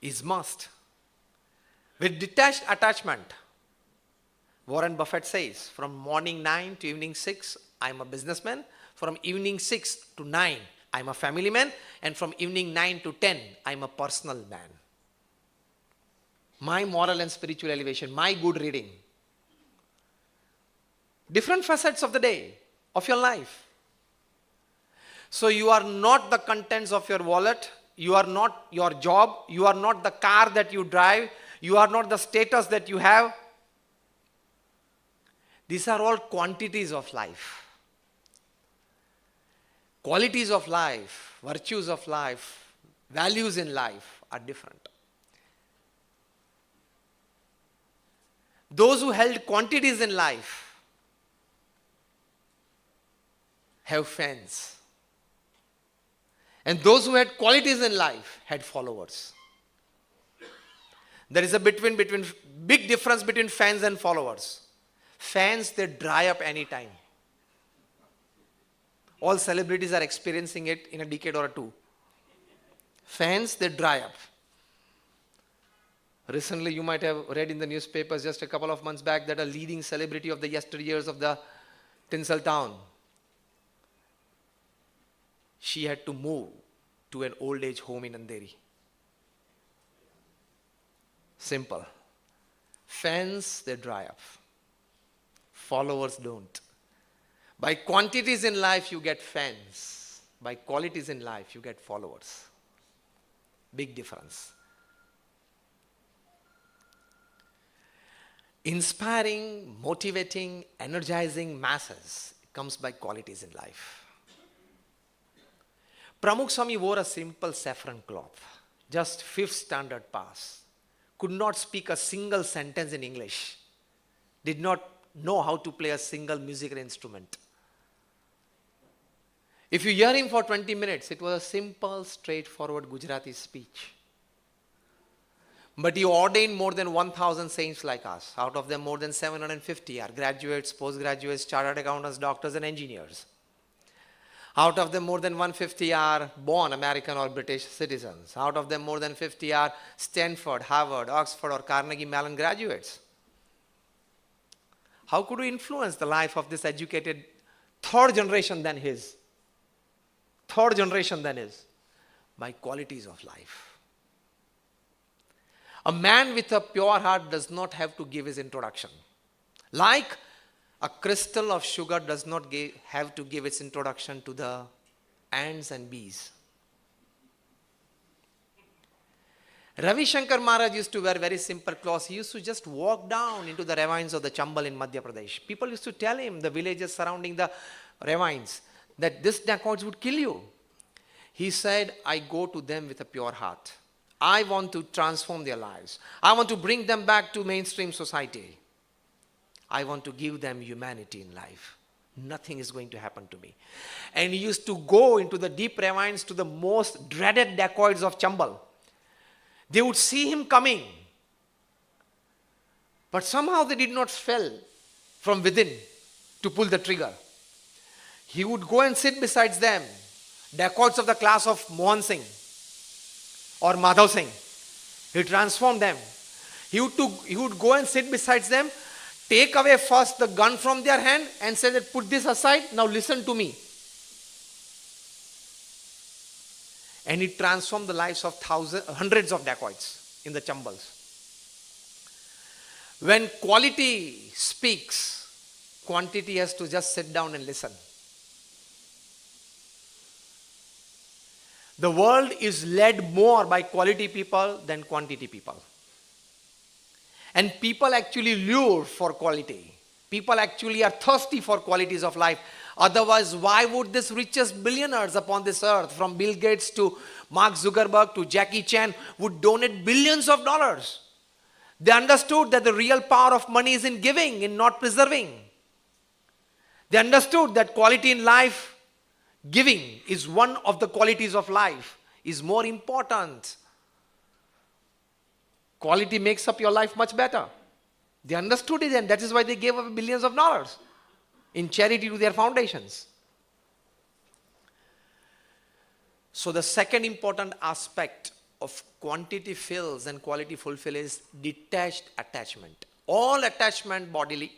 is must. With detached attachment, Warren Buffett says, from morning 9 to evening 6, I'm a businessman. From evening 6 to 9, I'm a family man. And from evening 9 to 10, I'm a personal man. My moral and spiritual elevation, my good reading. Different facets of the day, of your life. So you are not the contents of your wallet. You are not your job. You are not the car that you drive. You are not the status that you have. These are all quantities of life. Qualities of life, virtues of life, values in life are different. Those who held quantities in life have fans. And those who had qualities in life had followers. There is a big difference between fans and followers. Fans, they dry up anytime. All celebrities are experiencing it in a decade or two. Fans, they dry up. Recently, you might have read in the newspapers just a couple of months back that a leading celebrity of the yesteryears of the Tinsel town, she had to move to an old age home in Andheri. Simple. Fans, they dry up. Followers don't. By quantities in life, you get fans. By qualities in life, you get followers. Big difference. Inspiring, motivating, energizing masses comes by qualities in life. Pramukh Swami wore a simple saffron cloth, just 5th standard pass, could not speak a single sentence in English, did not know how to play a single musical instrument. If you hear him for 20 minutes, it was a simple, straightforward Gujarati speech. But he ordained more than 1,000 saints like us. Out of them, more than 750 are graduates, postgraduates, chartered accountants, doctors, and engineers. Out of them, more than 150 are born American or British citizens. Out of them, more than 50 are Stanford, Harvard, Oxford, or Carnegie Mellon graduates. How could we influence the life of this educated third generation than his? Third generation than his? By qualities of life. A man with a pure heart does not have to give his introduction. Like a crystal of sugar does not have to give its introduction to the ants and bees. Ravi Shankar Maharaj used to wear very simple clothes. He used to just walk down into the ravines of the Chambal in Madhya Pradesh. People used to tell him, the villages surrounding the ravines, that this dacoits would kill you. He said, I go to them with a pure heart. I want to transform their lives. I want to bring them back to mainstream society. I want to give them humanity in life. Nothing is going to happen to me. And he used to go into the deep ravines to the most dreaded dacoits of Chambal. They would see him coming. But somehow they did not feel from within to pull the trigger. He would go and sit beside them, dacoits of the class of Mohan Singh or Madhav Singh. He transformed them. He would go and sit beside them, take away first the gun from their hand and say that put this aside, now listen to me. And he transformed the lives of hundreds of dacoits in the Chambals. When quality speaks, quantity has to just sit down and listen. The world is led more by quality people than quantity people. And people actually lure for quality. People actually are thirsty for qualities of life. Otherwise, why would these richest billionaires upon this earth, from Bill Gates to Mark Zuckerberg to Jackie Chan, would donate billions of dollars? They understood that the real power of money is in giving, in not preserving. They understood that quality in life, giving, is one of the qualities of life, is more important. Quality makes up your life much better. They understood it, and that is why they gave away billions of dollars in charity to their foundations. So the second important aspect of quantity fills and quality fulfill is detached attachment. All attachment bodily,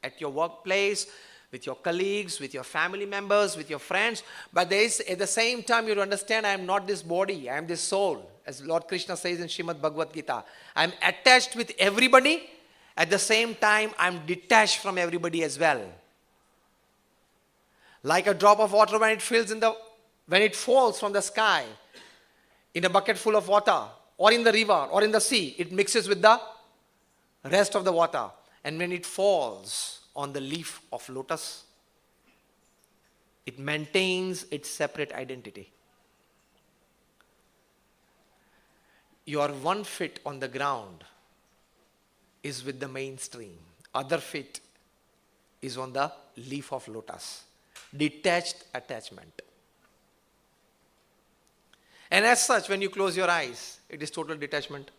at your workplace, with your colleagues, with your family members, with your friends. But there is, at the same time, you understand, I am not this body, I am this soul. As Lord Krishna says in Srimad Bhagavad Gita, I am attached with everybody. At the same time, I am detached from everybody as well. Like a drop of water when it falls from the sky in a bucket full of water, or in the river, or in the sea, it mixes with the rest of the water. And when it falls on the leaf of lotus, it maintains its separate identity. Your one foot on the ground is with the mainstream. Other foot is on the leaf of lotus. Detached attachment. And as such, when you close your eyes, it is total detachment.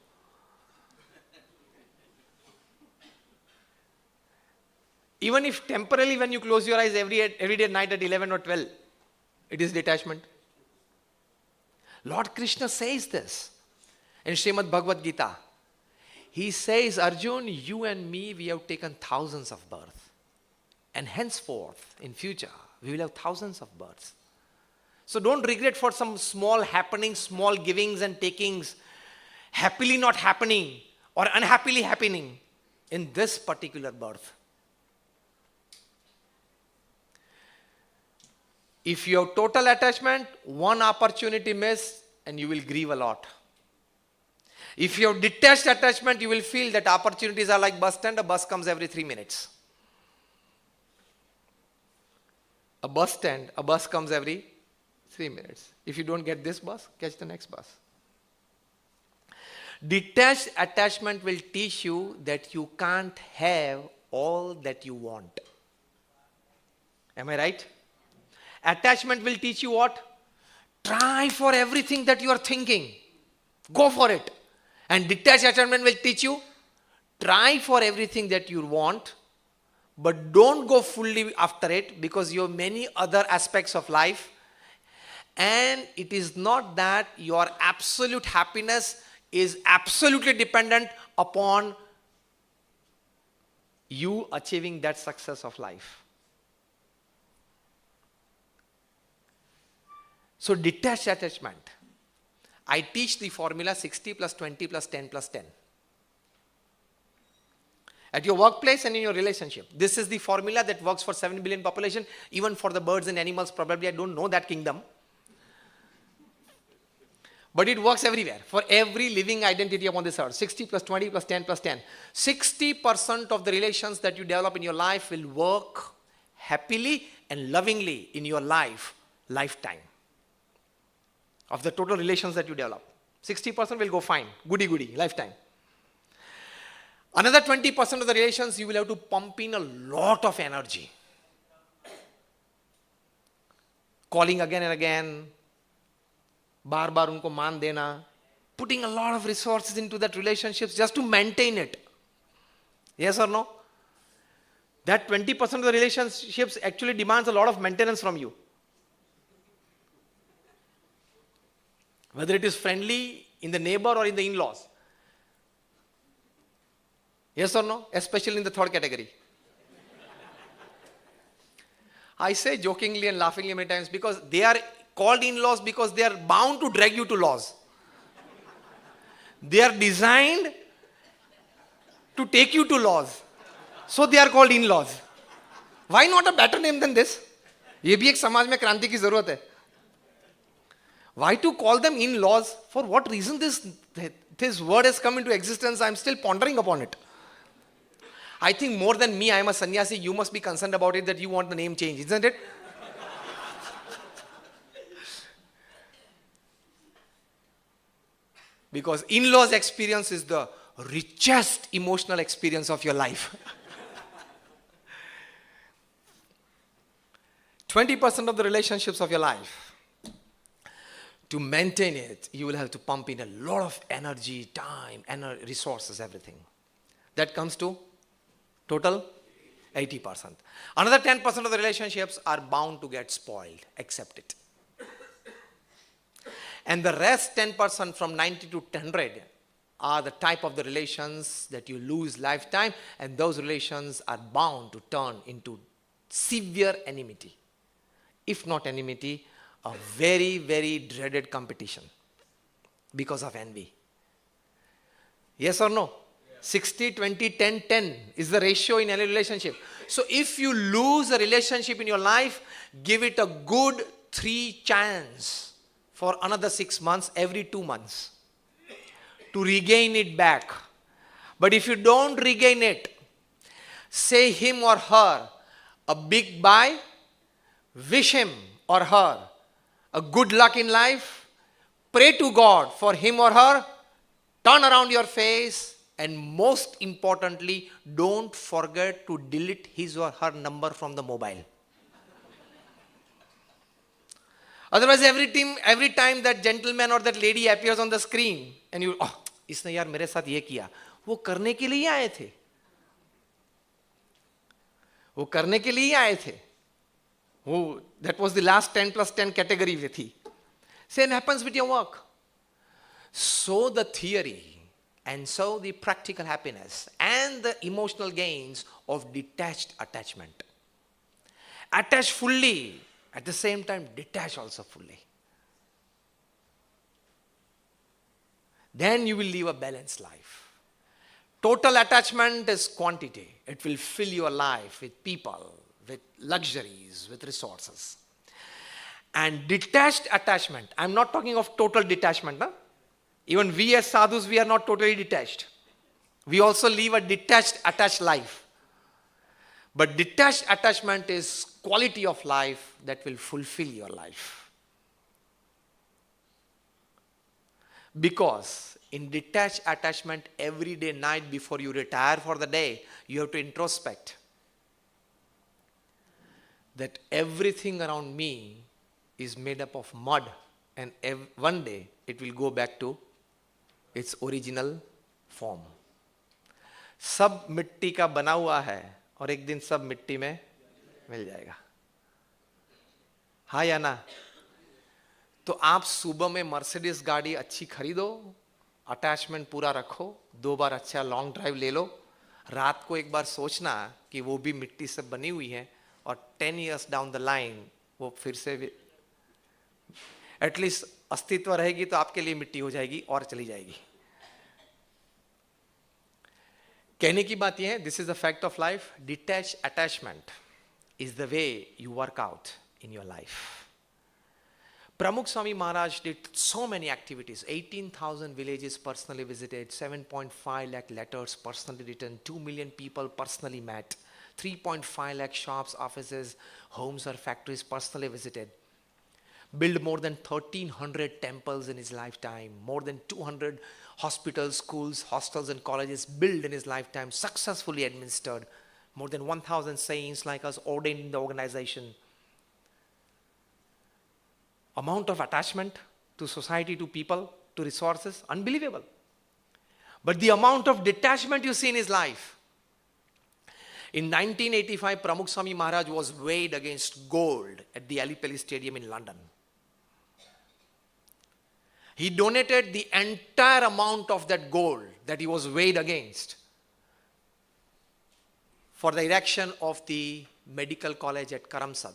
Even if temporarily when you close your eyes every day night at 11 or 12, it is detachment. Lord Krishna says this in Srimad Bhagavad Gita. He says, Arjun, you and me, we have taken thousands of births. And henceforth, in future, we will have thousands of births. So don't regret for some small happenings, small givings and takings, happily not happening or unhappily happening in this particular birth. If you have total attachment, one opportunity miss and you will grieve a lot. If you have detached attachment, you will feel that opportunities are like bus stand, a bus comes every 3 minutes. A bus stand, a bus comes every 3 minutes. If you don't get this bus, catch the next bus. Detached attachment will teach you that you can't have all that you want. Am I right? Attachment will teach you what? Try for everything that you are thinking. Go for it. And detached attachment will teach you, try for everything that you want, but don't go fully after it because you have many other aspects of life. And it is not that your absolute happiness is absolutely dependent upon you achieving that success of life. So detached attachment. I teach the formula 60 plus 20 plus 10 plus 10. At your workplace and in your relationship. This is the formula that works for 7 billion population. Even for the birds and animals, probably I don't know that kingdom. But it works everywhere. For every living identity upon this earth. 60 plus 20 plus 10 plus 10. 60% of the relations that you develop in your life will work happily and lovingly in your lifetime. Of the total relations that you develop. 60% will go fine. Goody, lifetime. Another 20% of the relations you will have to pump in a lot of energy. Calling again and again. Bar unko maan dena. Putting a lot of resources into that relationships just to maintain it. Yes or no? That 20% of the relationships actually demands a lot of maintenance from you. Whether it is friendly in the neighbor or in the in-laws. Yes or no? Especially in the third category. I say jokingly and laughingly many times because they are called in-laws because they are bound to drag you to laws. They are designed to take you to laws. So they are called in-laws. Why not a better name than this? ये भी एक समाज में क्रांति की जरूरत है. Why to call them in-laws? For what reason this word has come into existence? I am still pondering upon it. I think more than me, I am a sannyasi. You must be concerned about it that you want the name change, isn't it? Because in-laws experience is the richest emotional experience of your life. 20% of the relationships of your life. To maintain it, you will have to pump in a lot of energy, time, resources, everything. That comes to total 80%. Another 10% of the relationships are bound to get spoiled. Accept it. And the rest 10% from 90 to 100 are the type of the relations that you lose lifetime, and those relations are bound to turn into severe enmity. If not enmity, a very, very dreaded competition because of envy. Yes or no? 60, 20, 10, 10 is the ratio in any relationship. So if you lose a relationship in your life, give it a good 3 chance for another 6 months, every 2 months, to regain it back. But if you don't regain it, say him or her a big bye, wish him or her a good luck in life, pray to God for him or her, turn around your face, and most importantly, don't forget to delete his or her number from the mobile. Otherwise, every time that gentleman or that lady appears on the screen, and you, oh, इसने यार मेरे साथ ये किया, वो करने के लिए आए थे. वो करने के लिए आए थे. Oh, that was the last 10 plus 10 category with he. Same happens with your work. So the theory and so the practical happiness and the emotional gains of detached attachment. Attach fully, at the same time detach also fully. Then you will live a balanced life. Total attachment is quantity. It will fill your life with people, with luxuries, with resources. And detached attachment, I'm not talking of total detachment. Huh? Even we as sadhus, we are not totally detached. We also live a detached, attached life. But detached attachment is quality of life that will fulfill your life. Because in detached attachment, every day, night before you retire for the day, you have to introspect that everything around me is made up of mud, and one day it will go back to its original form. सब मिट्टी का बना हुआ है और एक दिन सब मिट्टी में मिल जाएगा. हाँ या ना? तो आप सुबह में मर्सिडीज गाड़ी अच्छी खरीदो, अटैचमेंट पूरा रखो, 2 बार अच्छा लॉन्ग ड्राइव ले लो, रात को एक बार सोचना कि वो भी मिट्टी से बनी हुई है, और 10 years डाउन द लाइन वो फिर से एटलीस्ट अस्तित्व रहेगी, तो आपके लिए मिट्टी हो जाएगी और चली जाएगी. कहने की बात यह है, this is the fact of life. Detach attachment is the way you work out in your life. Pramukh Swami Maharaj did so many activities. 18,000 villages personally visited, 7.5 lakh letters personally written, 2 million people personally met, 3.5 lakh shops, offices, homes or factories personally visited. Built more than 1,300 temples in his lifetime, more than 200 hospitals, schools, hostels and colleges built in his lifetime, successfully administered. More than 1,000 saints like us ordained in the organization. Amount of attachment to society, to people, to resources, unbelievable. But the amount of detachment you see in his life. In 1985, Pramukh Swami Maharaj was weighed against gold at the Ali Pali Stadium in London. He donated the entire amount of that gold that he was weighed against for the erection of the medical college at Karamsad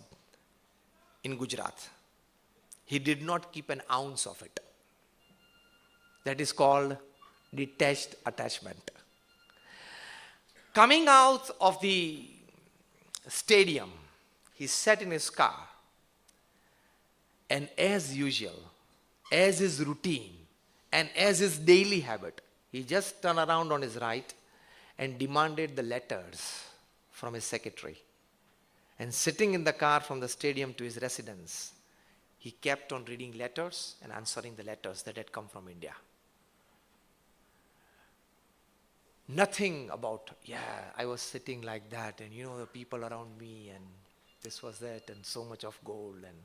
in Gujarat. He did not keep an ounce of it. That is called detached attachment. Coming out of the stadium, he sat in his car, and as usual, as his routine, and as his daily habit, he just turned around on his right and demanded the letters from his secretary. And sitting in the car from the stadium to his residence, he kept on reading letters and answering the letters that had come from India. Nothing about, I was sitting like that, and the people around me, and this was that, and so much of gold, and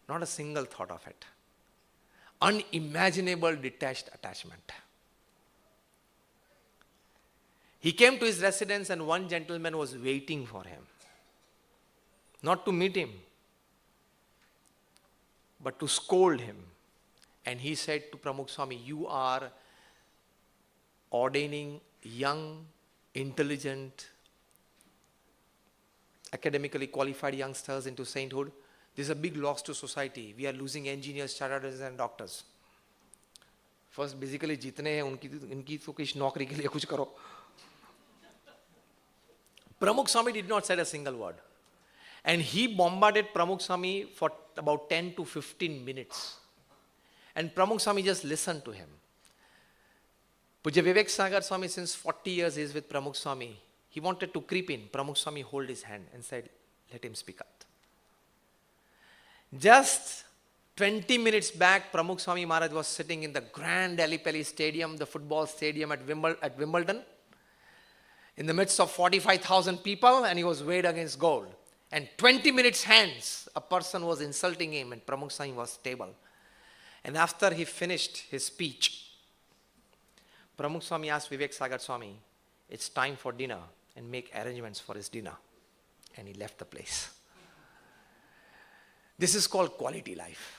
not a single thought of it. Unimaginable detached attachment. He came to his residence, and one gentleman was waiting for him. Not to meet him, but to scold him. And he said to Pramukh Swami, you are ordaining young, intelligent, academically qualified youngsters into sainthood. This is a big loss to society. We are losing engineers, chartered and doctors. First, basically, जितने हैं उनकी तो किस नौकरी के लिए कुछ करो. Pramukh Swami did not say a single word. And he bombarded Pramukh Swami for about 10 to 15 minutes. And Pramukh Swami just listened to him. Pujya Vivek Sagar Swami, since 40 years, is with Pramukh Swami. He wanted to creep in. Pramukh Swami hold his hand and said, let him speak out. Just 20 minutes back, Pramukh Swami Maharaj was sitting in the Grand Ellipelli Stadium, the football stadium at Wimbledon, in the midst of 45,000 people, and he was weighed against gold. And 20 minutes hence, a person was insulting him, and Pramukh Swami was stable. And after he finished his speech, Pramukh Swami asked Vivek Sagar Swami, it's time for dinner, and make arrangements for his dinner. And he left the place. This is called quality life.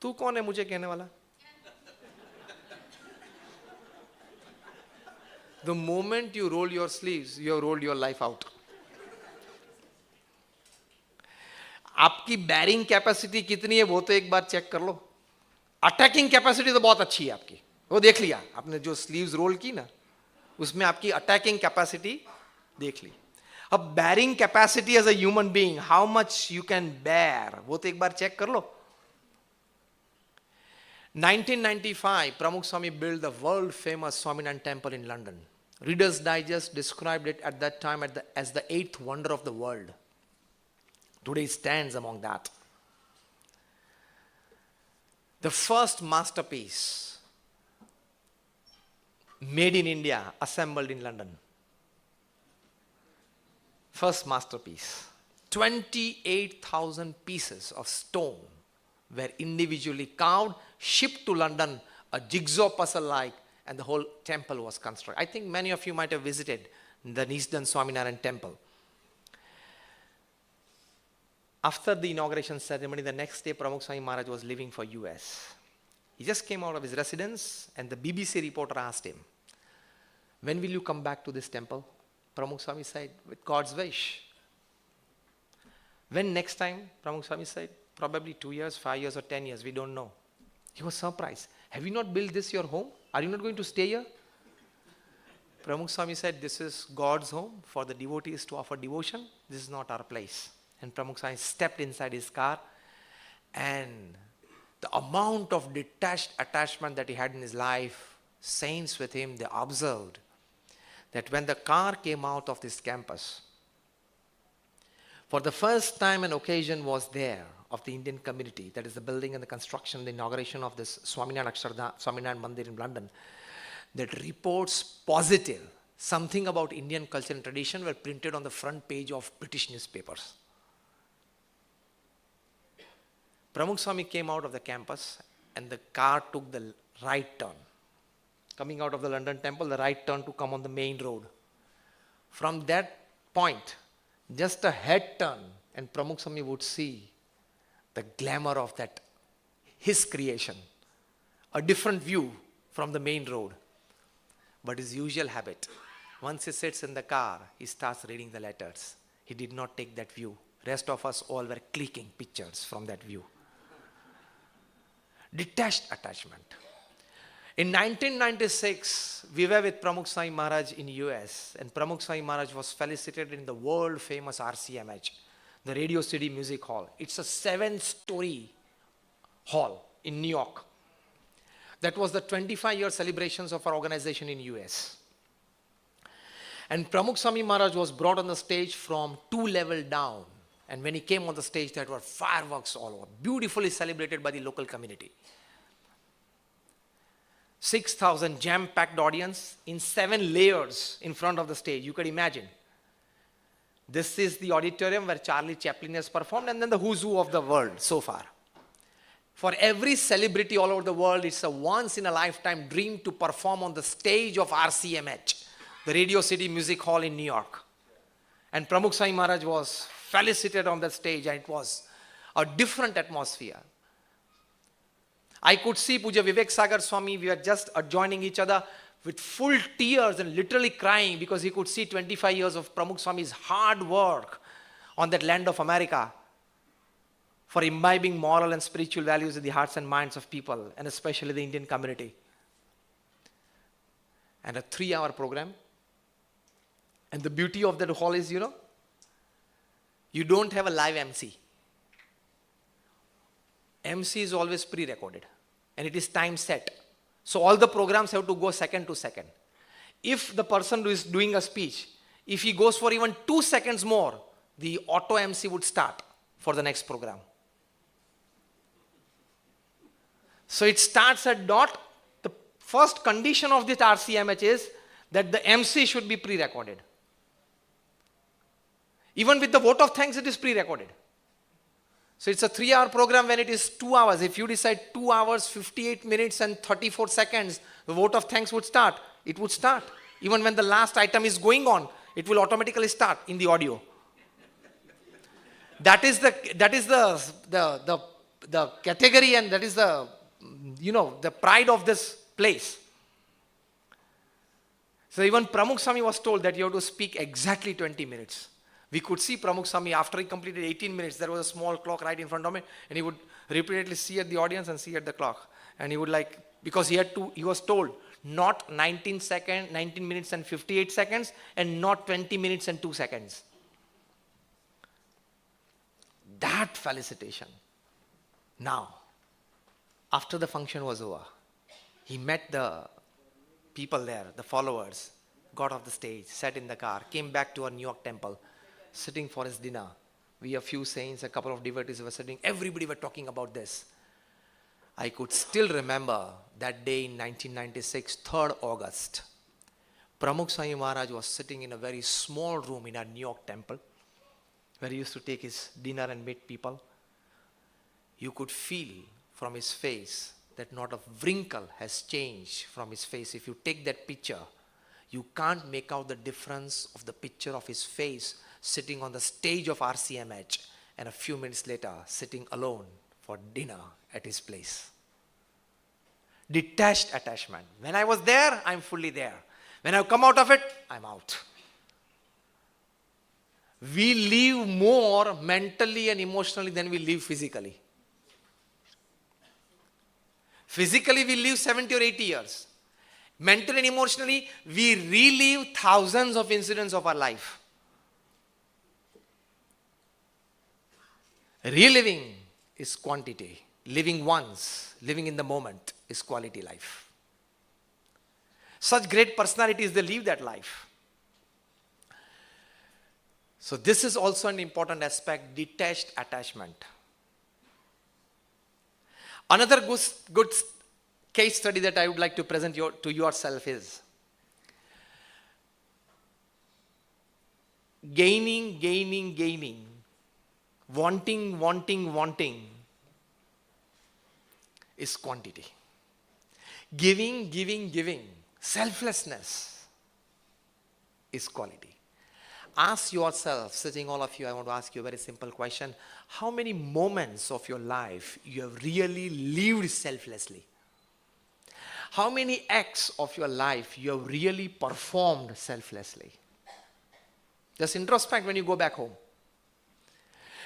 तू कौन है मुझे कहने वाला? The moment you roll your sleeves, you have rolled your life out. आपकी bearing capacity कितनी है वो तो एक बार चेक कर लो. Attacking capacity तो बहुत अच्छी है आपकी, वो देख लिया आपने. जो sleeves roll की ना, उसमें आपकी attacking capacity देख ली. अब bearing capacity as a human being, how much you can bear, वो तो एक बार चेक कर लो. 1995, Pramukh Swami built the world famous Swaminarayan temple in London. Reader's Digest described it at that time as the 8th wonder of the world. Today it stands among that. The first masterpiece made in India, assembled in London. First masterpiece. 28,000 pieces of stone were individually carved, shipped to London, a jigsaw puzzle like, and the whole temple was constructed. I think many of you might have visited the Neasden Swaminarayan temple. After the inauguration ceremony, the next day Pramukh Swami Maharaj was leaving for US. He just came out of his residence, and the BBC reporter asked him, when will you come back to this temple? Pramukh Swami said, with God's wish. When next time? Pramukh Swami said, probably 2 years, 5 years or 10 years, we don't know. He was surprised. Have you not built this your home? Are you not going to stay here? Pramukh Swami said, this is God's home for the devotees to offer devotion. This is not our place. And Pramukh Swami stepped inside his car, and the amount of detached attachment that he had in his life, saints with him, they observed that when the car came out of this campus, for the first time an occasion was there of the Indian community, that is the building and the construction, the inauguration of this Swaminarayan Mandir in London, that reports positive, something about Indian culture and tradition were printed on the front page of British newspapers. Pramukh Swami came out of the campus, and the car took the right turn. Coming out of the London temple, the right turn to come on the main road. From that point, just a head turn, and Pramukh Swami would see the glamour of that, his creation. A different view from the main road. But his usual habit, once he sits in the car, he starts reading the letters. He did not take that view. Rest of us all were clicking pictures from that view. Detached attachment. In 1996, we were with Pramukh Swami Maharaj in US, and Pramukh Swami Maharaj was felicitated in the world famous RCMH, the Radio City Music Hall. It's a 7-story hall in New York. That was the 25-year celebrations of our organization in US. And Pramukh Swami Maharaj was brought on the stage from 2 levels down. And when he came on the stage, there were fireworks all over, beautifully celebrated by the local community. 6,000 jam-packed audience in 7 layers in front of the stage. You could imagine. This is the auditorium where Charlie Chaplin has performed, and then the who's who of the world so far. For every celebrity all over the world, it's a once-in-a-lifetime dream to perform on the stage of RCMH, the Radio City Music Hall in New York. And Pramukh Swami Maharaj was felicitated on that stage, and it was a different atmosphere. I could see Puja Vivek Sagar Swami, we were just adjoining each other with full tears and literally crying because he could see 25 years of Pramukh Swami's hard work on that land of America for imbibing moral and spiritual values in the hearts and minds of people, and especially the Indian community. And a 3-hour program. And the beauty of that hall is, you don't have a live MC. MC is always pre-recorded and it is time set. So all the programs have to go second to second. If the person who is doing a speech, if he goes for even 2 seconds more, the auto MC would start for the next program. So it starts at dot. The first condition of this RCMH is that the MC should be pre-recorded. Even with the vote of thanks, it is pre-recorded. So it's a 3-hour program when it is 2 hours. If you decide 2 hours, 58 minutes and 34 seconds, the vote of thanks would start. It would start. Even when the last item is going on, it will automatically start in the audio. That is the category, and that is the pride of this place. So even Pramukh Swami was told that you have to speak exactly 20 minutes. We could see Pramukh Swami after he completed 18 minutes, there was a small clock right in front of him, and he would repeatedly see at the audience and see at the clock. And he would because he was told, not 19 minutes and 58 seconds, and not 20 minutes and 2 seconds. That felicitation. Now, after the function was over, he met the people there, the followers, got off the stage, sat in the car, came back to our New York temple, sitting for his dinner. We, a few saints, a couple of devotees were sitting. Everybody were talking about this. I could still remember that day in 1996, 3rd August. Pramukh Swami Maharaj was sitting in a very small room in our New York temple, where he used to take his dinner and meet people. You could feel from his face that not a wrinkle has changed from his face. If you take that picture, you can't make out the difference of the picture of his face sitting on the stage of RCMH, and a few minutes later sitting alone for dinner at his place. Detached attachment. When I was there, I'm fully there. When I come out of it, I'm out. We live more mentally and emotionally than we live physically. Physically, we live 70 or 80 years. Mentally and emotionally, we relive thousands of incidents of our life. Reliving is quantity. Living once, living in the moment is quality life. Such great personalities, they live that life. So this is also an important aspect, detached attachment. Another good case study that I would like to present to yourself is gaining, wanting is quantity. Giving, selflessness is quality. Ask yourself, sitting all of you, I want to ask you a very simple question. How many moments of your life you have really lived selflessly? How many acts of your life you have really performed selflessly? Just introspect when you go back home.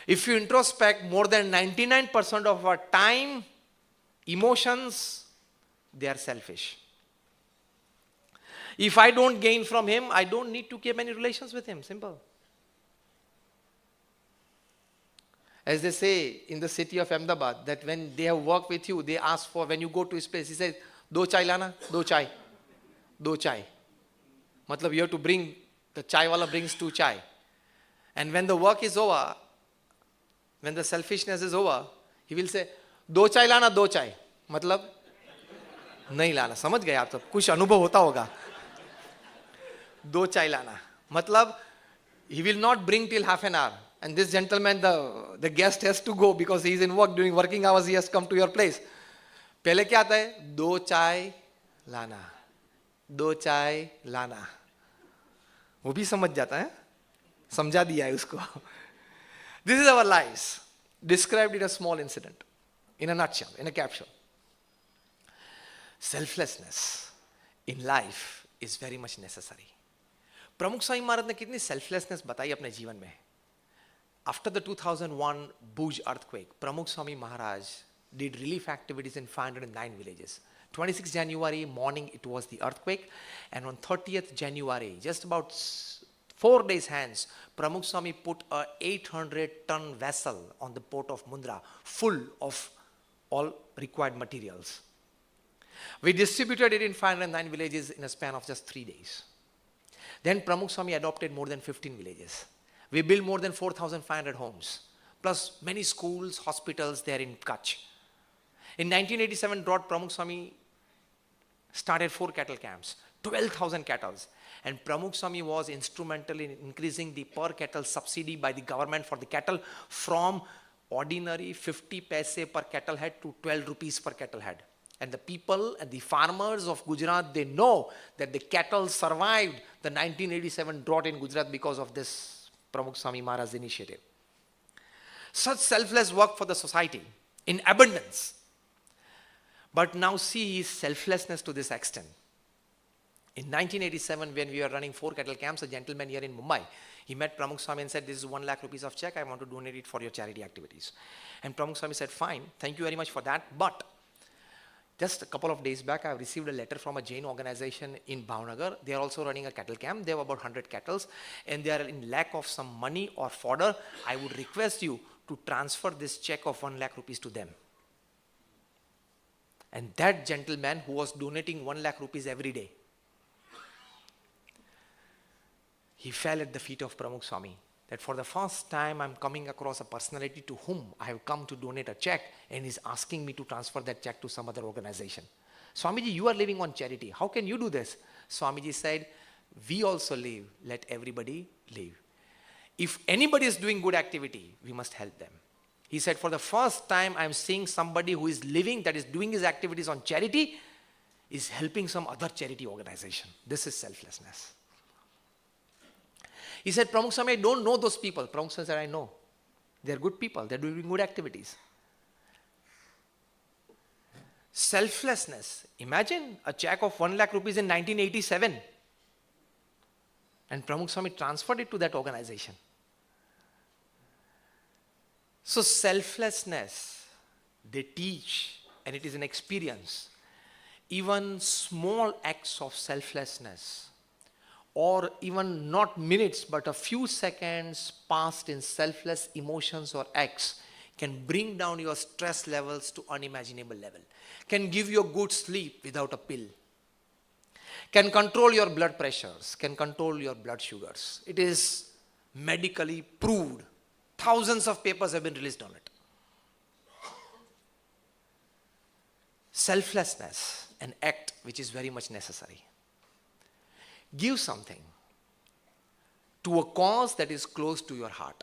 If you introspect, more than 99% of our time, emotions, they are selfish. If I don't gain from him, I don't need to keep any relations with him. Simple. As they say in the city of Ahmedabad, that when they have worked with you, they ask for, when you go to his place, he says, "Do chai lana? Do chai. Do chai." Matlab, you have to bring, the chai wala brings 2 chai. And when the work is over, when the selfishness is over, he will say, "Do chai lana, do chai." Matlab, nahi lana. समझ गए आप सब? कुछ अनुभव होता होगा. Do chai lana. Matlab, he will not bring till half an hour. And this gentleman, the guest has to go because he is in work, during working hours, he has come to your place. पहले क्या आता है? दो चाय लाना, दो चाय लाना. वो भी समझ जाता है, समझा दिया है उसको. This is our lives. Described in a small incident, in a nutshell, in a capsule. Selflessness in life is very much necessary. प्रमुख स्वामी महाराज ने कितनी selflessness बताई अपने जीवन में. After the 2001 Bhuj earthquake, Pramukh Swami Maharaj did relief activities in 509 villages. 26 January morning it was the earthquake, and on 30th January, just about 4 days hence, Pramukh Swami put a 800-ton vessel on the port of Mundra full of all required materials. We distributed it in 509 villages in a span of just 3 days. Then Pramukh Swami adopted more than 15 villages. We built more than 4,500 homes, plus many schools, hospitals there in Kutch. In 1987 drought, Pramukh Swami started 4 cattle camps, 12,000 cattle. And Pramukh Swami was instrumental in increasing the per cattle subsidy by the government for the cattle from ordinary 50 paise per cattle head to 12 rupees per cattle head. And the people and the farmers of Gujarat, they know that the cattle survived the 1987 drought in Gujarat because of this Pramukh Swami Maharaj's initiative. Such selfless work for the society in abundance. But now see his selflessness to this extent. In 1987, when we were running 4 cattle camps, a gentleman here in Mumbai, he met Pramukh Swami and said, this is 1 lakh rupees of check, I want to donate it for your charity activities. And Pramukh Swami said, fine, thank you very much for that, but just a couple of days back, I received a letter from a Jain organization in Bhavnagar. They are also running a cattle camp. They have about 100 cattle, and they are in lack of some money or fodder. I would request you to transfer this check of 1 lakh rupees to them. And that gentleman who was donating 1 lakh rupees every day, he fell at the feet of Pramukh Swami. That for the first time I'm coming across a personality to whom I have come to donate a check, and he's asking me to transfer that check to some other organization. Swamiji, you are living on charity. How can you do this? Swamiji said, we also live. Let everybody live. If anybody is doing good activity, we must help them. He said, for the first time I'm seeing somebody who is living, that is doing his activities on charity, is helping some other charity organization. This is selflessness. He said, Pramukh Swami, I don't know those people. Pramukh Swami said, I know. They're good people. They're doing good activities. Selflessness. Imagine a check of 1 lakh rupees in 1987. And Pramukh Swami transferred it to that organization. So selflessness, they teach, and it is an experience. Even small acts of selflessness, or even not minutes, but a few seconds passed in selfless emotions or acts, can bring down your stress levels to unimaginable level, can give you a good sleep without a pill, can control your blood pressures, can control your blood sugars. It is medically proved. Thousands of papers have been released on it. Selflessness, an act which is very much necessary. Give something to a cause that is close to your heart.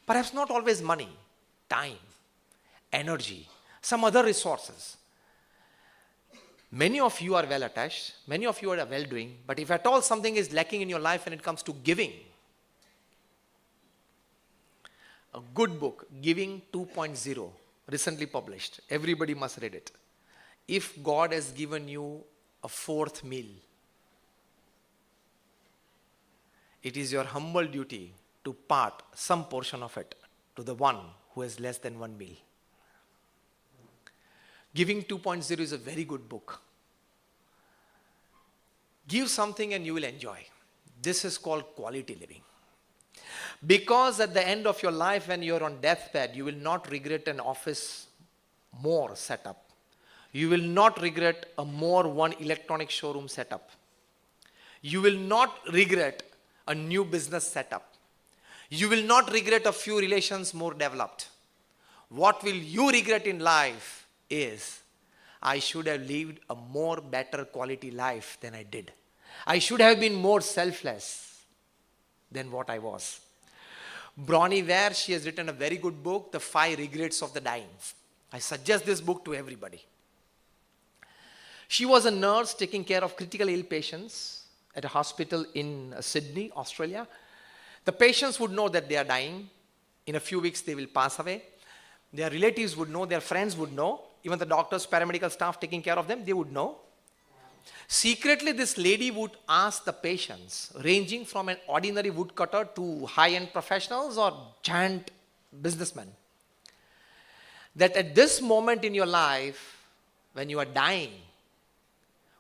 Perhaps not always money, time, energy, some other resources. Many of you are well attached, many of you are well doing, but if at all something is lacking in your life when it comes to giving, a good book, Giving 2.0, recently published. Everybody must read it. If God has given you a 4th meal, it is your humble duty to part some portion of it to the one who has less than 1 meal. Giving 2.0 is a very good book. Give something and you will enjoy. This is called quality living. Because at the end of your life, when you're on deathbed, you will not regret an office more setup. You will not regret a more one electronic showroom setup. You will not regret a new business setup. You will not regret a few relations more developed. What will you regret in life is, I should have lived a more better quality life than I did. I should have been more selfless than what I was. Bronnie Ware, she has written a very good book, The 5 Regrets of the Dying. I suggest this book to everybody. She was a nurse taking care of critically ill patients at a hospital in Sydney, Australia. The patients would know that they are dying. In a few weeks, they will pass away. Their relatives would know, their friends would know, even the doctors, paramedical staff taking care of them, they would know. Secretly, this lady would ask the patients, ranging from an ordinary woodcutter to high-end professionals or giant businessmen, that at this moment in your life, when you are dying,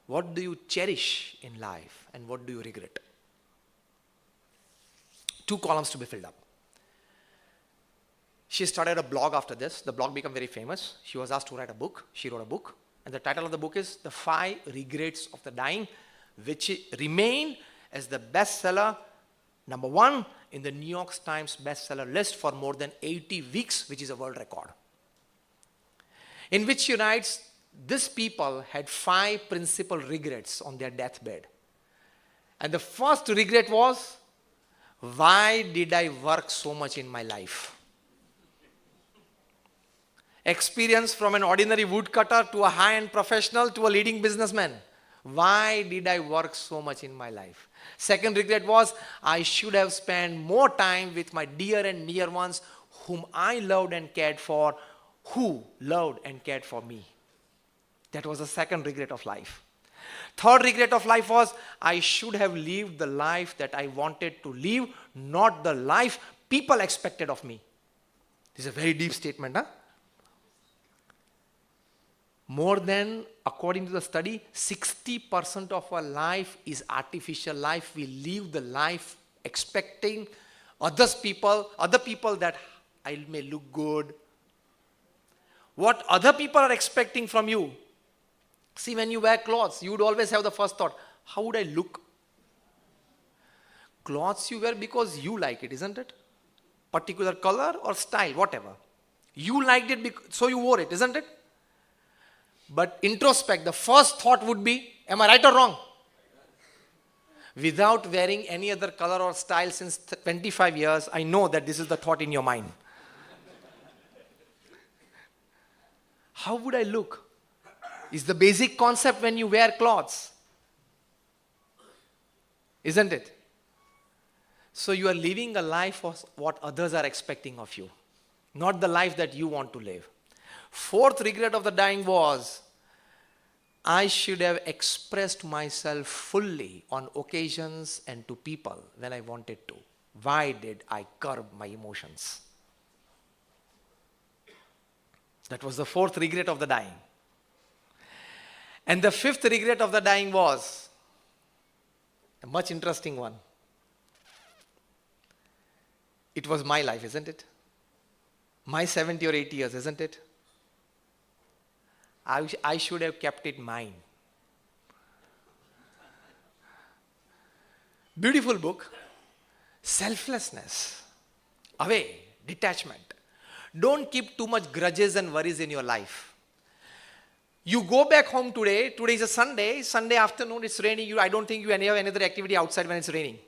what do you cherish in life and what do you regret? 2 columns to be filled up. She started a blog after this. The blog became very famous. She was asked to write a book. She wrote a book. And the title of the book is The 5 Regrets of the Dying, which remained as the bestseller, number 1 in the New York Times bestseller list for more than 80 weeks, which is a world record. In which she writes, these people had 5 principal regrets on their deathbed. And the first regret was, why did I work so much in my life? Experience from an ordinary woodcutter to a high-end professional to a leading businessman. Why did I work so much in my life? Second regret was, I should have spent more time with my dear and near ones whom I loved and cared for, who loved and cared for me. That was the second regret of life. Third regret of life was, I should have lived the life that I wanted to live, not the life people expected of me. This is a very deep statement, huh? More than, according to the study, 60% of our life is artificial life. We live the life expecting other people that I may look good. What other people are expecting from you. See, when you wear clothes, you would always have the first thought, how would I look? Clothes you wear because you like it, isn't it? Particular color or style, whatever. You liked it, so you wore it, isn't it? But introspect, the first thought would be, am I right or wrong? Without wearing any other color or style since 25 years, I know that this is the thought in your mind. How would I look? Is the basic concept when you wear clothes. Isn't it? So you are living a life of what others are expecting of you, not the life that you want to live. Fourth regret of the dying was, I should have expressed myself fully on occasions and to people when I wanted to. Why did I curb my emotions? That was the fourth regret of the dying. And the fifth regret of the dying was a much interesting one. It was my life, isn't it? My 70 or 80 years, isn't it? I should have kept it mine. Beautiful book. Selflessness. Away. Detachment. Don't keep too much grudges and worries in your life. You go back home today. Today is a Sunday. Sunday afternoon, it's raining. I don't think you have any other activity outside when it's raining.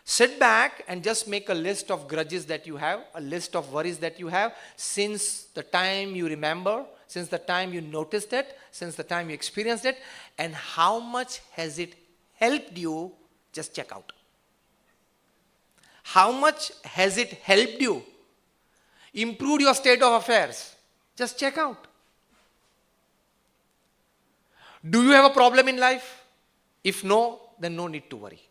Sit back and just make a list of grudges that you have, a list of worries that you have since the time you remember, since the time you noticed it, since the time you experienced it, and how much has it helped you. Just check out. How much has it helped you? Improved your state of affairs? Just check out. Do you have a problem in life? If no, then no need to worry.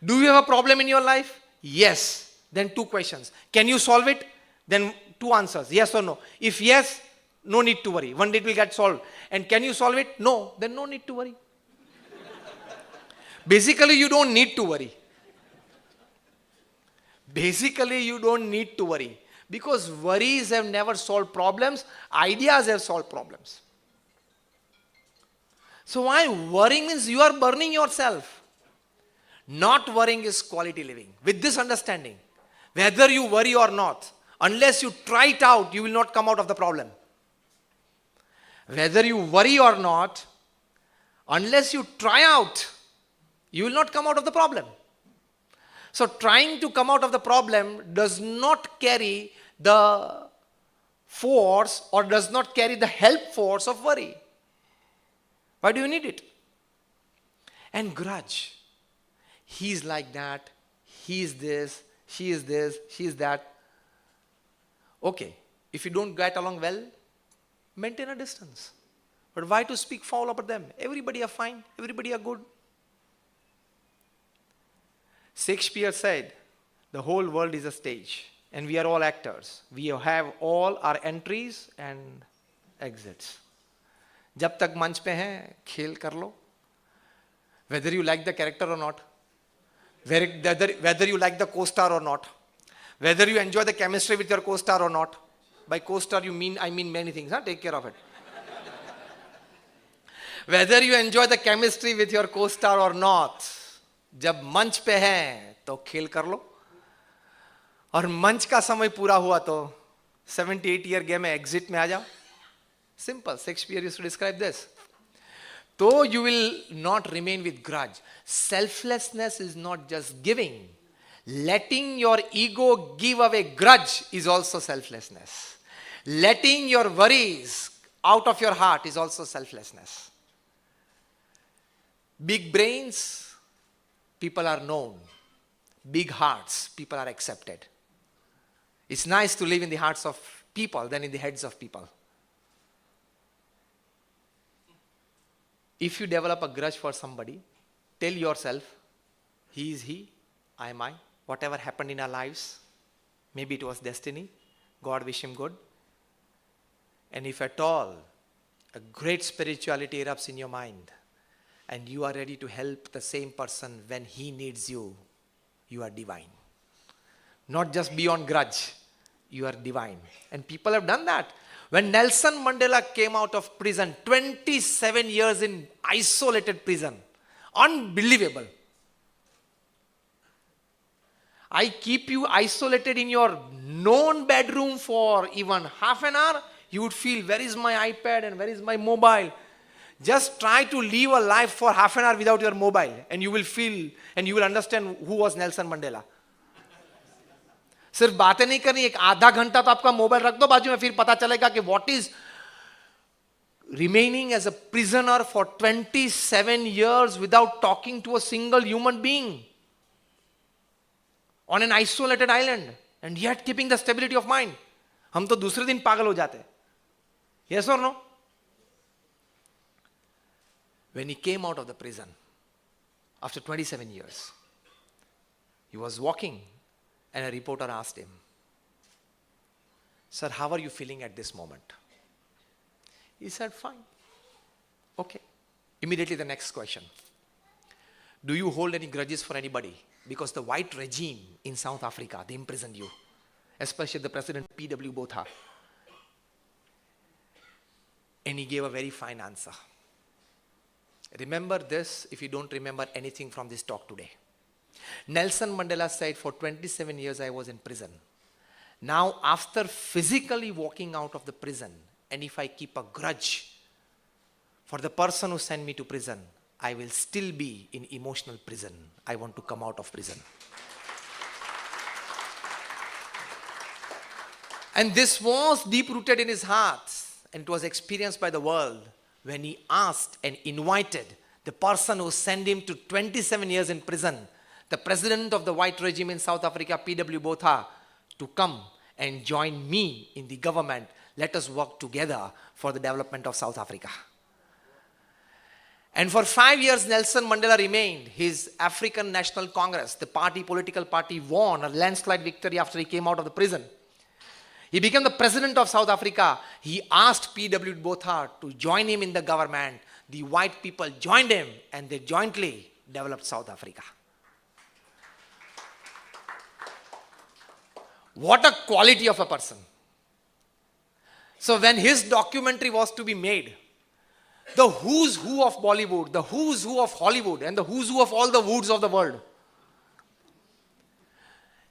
Do you have a problem in your life? Yes. Then 2 questions. Can you solve it? Then 2 answers. Yes or no. If yes, no need to worry. One day it will get solved. And can you solve it? No. Then no need to worry. Basically, you don't need to worry. Basically, you don't need to worry. Because worries have never solved problems. Ideas have solved problems. So why worrying means you are burning yourself. Not worrying is quality living. With this understanding, whether you worry or not, unless you try it out, you will not come out of the problem. Whether you worry or not, unless you try out, you will not come out of the problem. So trying to come out of the problem does not carry the force or does not carry the help force of worry. Why do you need it? And grudge. He's like that, he's this, she is that. Okay, if you don't get along well, maintain a distance. But why to speak foul about them? Everybody are fine, everybody are good. Shakespeare said, the whole world is a stage and we are all actors. We have all our entries and exits. जब तक मंच पे हैं, खेल कर लो. Whether you like the character or not, whether you like the co-star or not, whether you enjoy the chemistry with your co-star or not. By co-star I mean many things, huh? Take care of it. Whether you enjoy the chemistry with your co-star or not, जब मंच पे हैं तो खेल कर लो, और मंच का समय पूरा हुआ तो 78-year game में exit में आ जाओ. Simple. Shakespeare used to describe this. So you will not remain with grudge. Selflessness is not just giving. Letting your ego give away grudge is also selflessness. Letting your worries out of your heart is also selflessness. Big brains, people are known. Big hearts, people are accepted. It's nice to live in the hearts of people than in the heads of people. If you develop a grudge for somebody, tell yourself, he is he, I am I. Whatever happened in our lives, maybe it was destiny. God wish him good. And if at all a great spirituality erupts in your mind and you are ready to help the same person when he needs you, you are divine. Not just beyond grudge, you are divine. And people have done that. When Nelson Mandela came out of prison, 27 years in isolated prison, unbelievable. I keep you isolated in your known bedroom for even half an hour, you would feel, where is my iPad and where is my mobile? Just try to live a life for half an hour without your mobile and you will feel and you will understand who was Nelson Mandela. सिर्फ बातें नहीं करनी, एक आधा घंटा तो आपका mobile रख दो बाजू में, फिर पता चलेगा कि what is remaining as a prisoner for 27 years without talking to a single human being on an isolated island and yet keeping the stability of mind. हम तो दूसरे दिन पागल हो जाते. Yes or no? When he came out of the prison after 27 years, he was walking and a reporter asked him, "Sir, how are you feeling at this moment?" He said, "Fine." Okay. Immediately the next question. Do you hold any grudges for anybody? Because the white regime in South Africa, they imprisoned you. Especially the president, P.W. Botha. And he gave a very fine answer. Remember this if you don't remember anything from this talk today. Nelson Mandela said, for 27 years I was in prison. Now after physically walking out of the prison, and if I keep a grudge for the person who sent me to prison, I will still be in emotional prison. I want to come out of prison. And this was deep-rooted in his heart, and it was experienced by the world when he asked and invited the person who sent him to 27 years in prison, the president of the white regime in South Africa, P.W. Botha, to come and join me in the government. Let us work together for the development of South Africa. And for 5 years, Nelson Mandela remained. His African National Congress, the political party, won a landslide victory after he came out of the prison. He became the president of South Africa. He asked P.W. Botha to join him in the government. The white people joined him and they jointly developed South Africa. What a quality of a person. So when his documentary was to be made, the who's who of Bollywood, the who's who of Hollywood, and the who's who of all the woods of the world,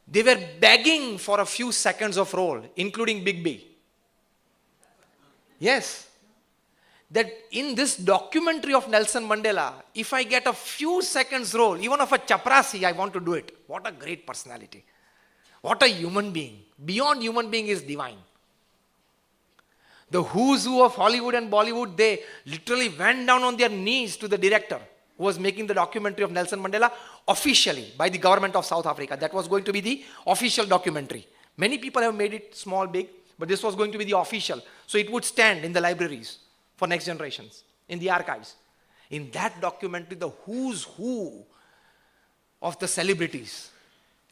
they were begging for a few seconds of role, including Big B. Yes. That in this documentary of Nelson Mandela, if I get a few seconds role, even of a chaprasi, I want to do it. What a great personality. What a human being. Beyond human being is divine. The who's who of Hollywood and Bollywood, they literally went down on their knees to the director who was making the documentary of Nelson Mandela officially by the government of South Africa. That was going to be the official documentary. Many people have made it small, big. But this was going to be the official. So it would stand in the libraries for next generations, in the archives. In that documentary, the who's who of the celebrities,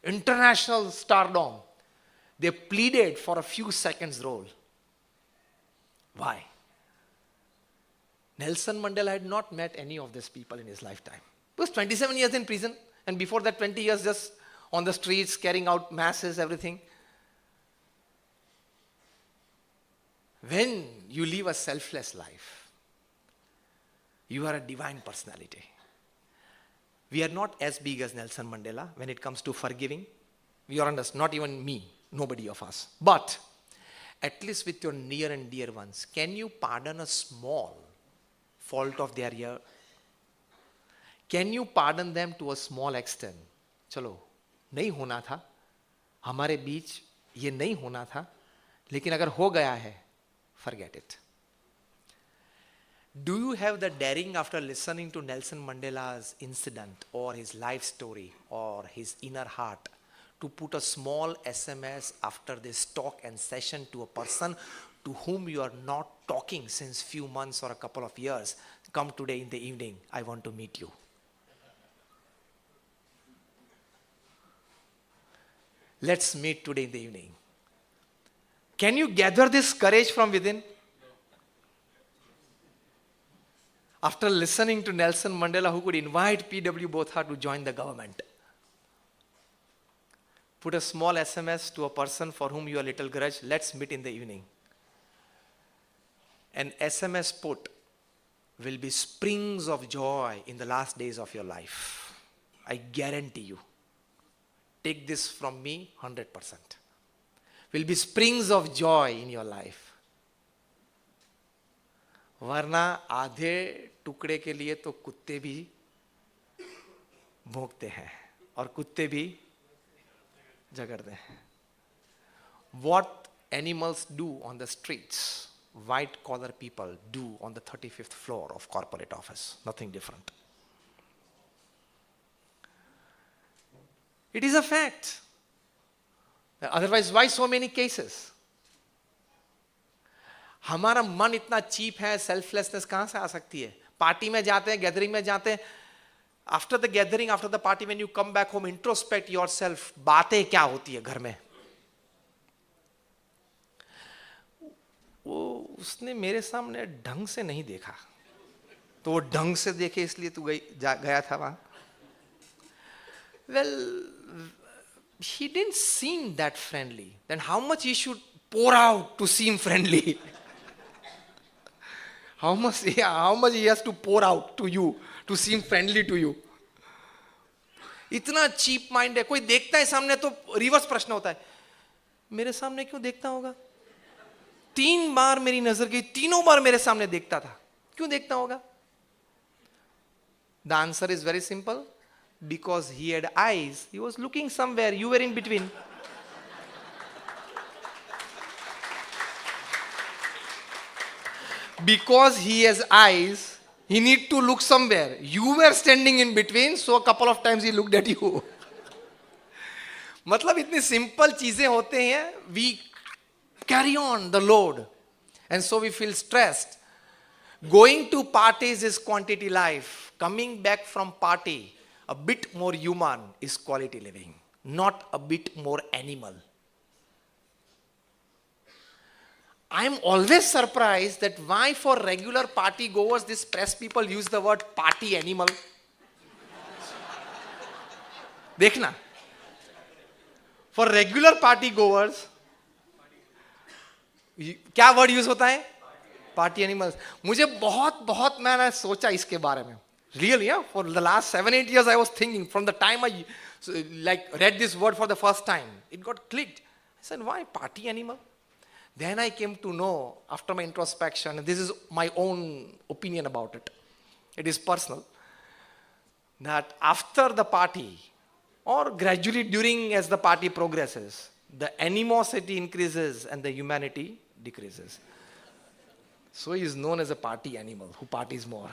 international stardom, they pleaded for a few seconds role. Why? Nelson Mandela had not met any of these people in his lifetime. He was 27 years in prison, and before that 20 years just on the streets, carrying out masses, everything. When you live a selfless life, you are a divine personality. We are not as big as Nelson Mandela when it comes to forgiving. We are not even me, nobody of us. But at least with your near and dear ones, can you pardon a small fault of their year? Can you pardon them to a small extent? चलो, नहीं होना था, हमारे बीच ये नहीं होना था, लेकिन अगर हो गया है, forget it. Do you have the daring after listening to Nelson Mandela's incident or his life story or his inner heart to put a small SMS after this talk and session to a person to whom you are not talking since few months or a couple of years? Come today in the evening, I want to meet you. Let's meet today in the evening. Can you gather this courage from within? After listening to Nelson Mandela, who could invite P.W. Botha to join the government. Put a small SMS to a person for whom you are little grudge. Let's meet in the evening. An SMS put will be springs of joy in the last days of your life. I guarantee you. Take this from me, 100%. Will be springs of joy in your life. वरना आधे टुकड़े के लिए तो कुत्ते भी भौंकते हैं और कुत्ते भी झगड़ते हैं. What animals do on the streets, white collar people do on the 35th floor of corporate office. Nothing different. It is a fact. Otherwise, why so many cases? हमारा मन इतना चीप है, सेल्फलेसनेस कहां से आ सकती है? पार्टी में जाते हैं, गैदरिंग में जाते हैं, after the gathering, after the party, when you come back home, introspect yourself, बातें क्या होती है घर में? वो उसने मेरे सामने ढंग से नहीं देखा, तो वो ढंग से देखे इसलिए तू गया था वहां. Well, he didn't seem that friendly. Then how much he should pour out to seem friendly? How much he has to pour out to you to seem friendly to you? इतना चीप माइंड है. कोई देखता है सामने तो reverse प्रश्न होता है, मेरे सामने क्यों देखता होगा? 3 बार मेरी नजर गई, तीनों बार मेरे सामने देखता था, क्यों देखता होगा? The answer is very simple. Because he had eyes, he was looking somewhere, you were in between. Because he has eyes, he need to look somewhere. You were standing in between, so a couple of times he looked at you. मतलब इतनी simple चीजें होते हैं, we carry on the load, and so we feel stressed. Going to parties is quantity life. Coming back from party, a bit more human is quality living, not a bit more animal. I am always surprised that why for regular party goers, these press people use the word party animal. देखना, for regular party goers, क्या word use होता है? Party animals. मुझे बहुत मैंने सोचा इसके बारे में. Really, yeah? For the last 7-8 years, I was thinking, from the time I read this word for the first time, it got clicked. I said, why party animal? Then I came to know, after my introspection, and this is my own opinion about it, it is personal, that after the party, or gradually during as the party progresses, the animosity increases and the humanity decreases. So he is known as a party animal who parties more.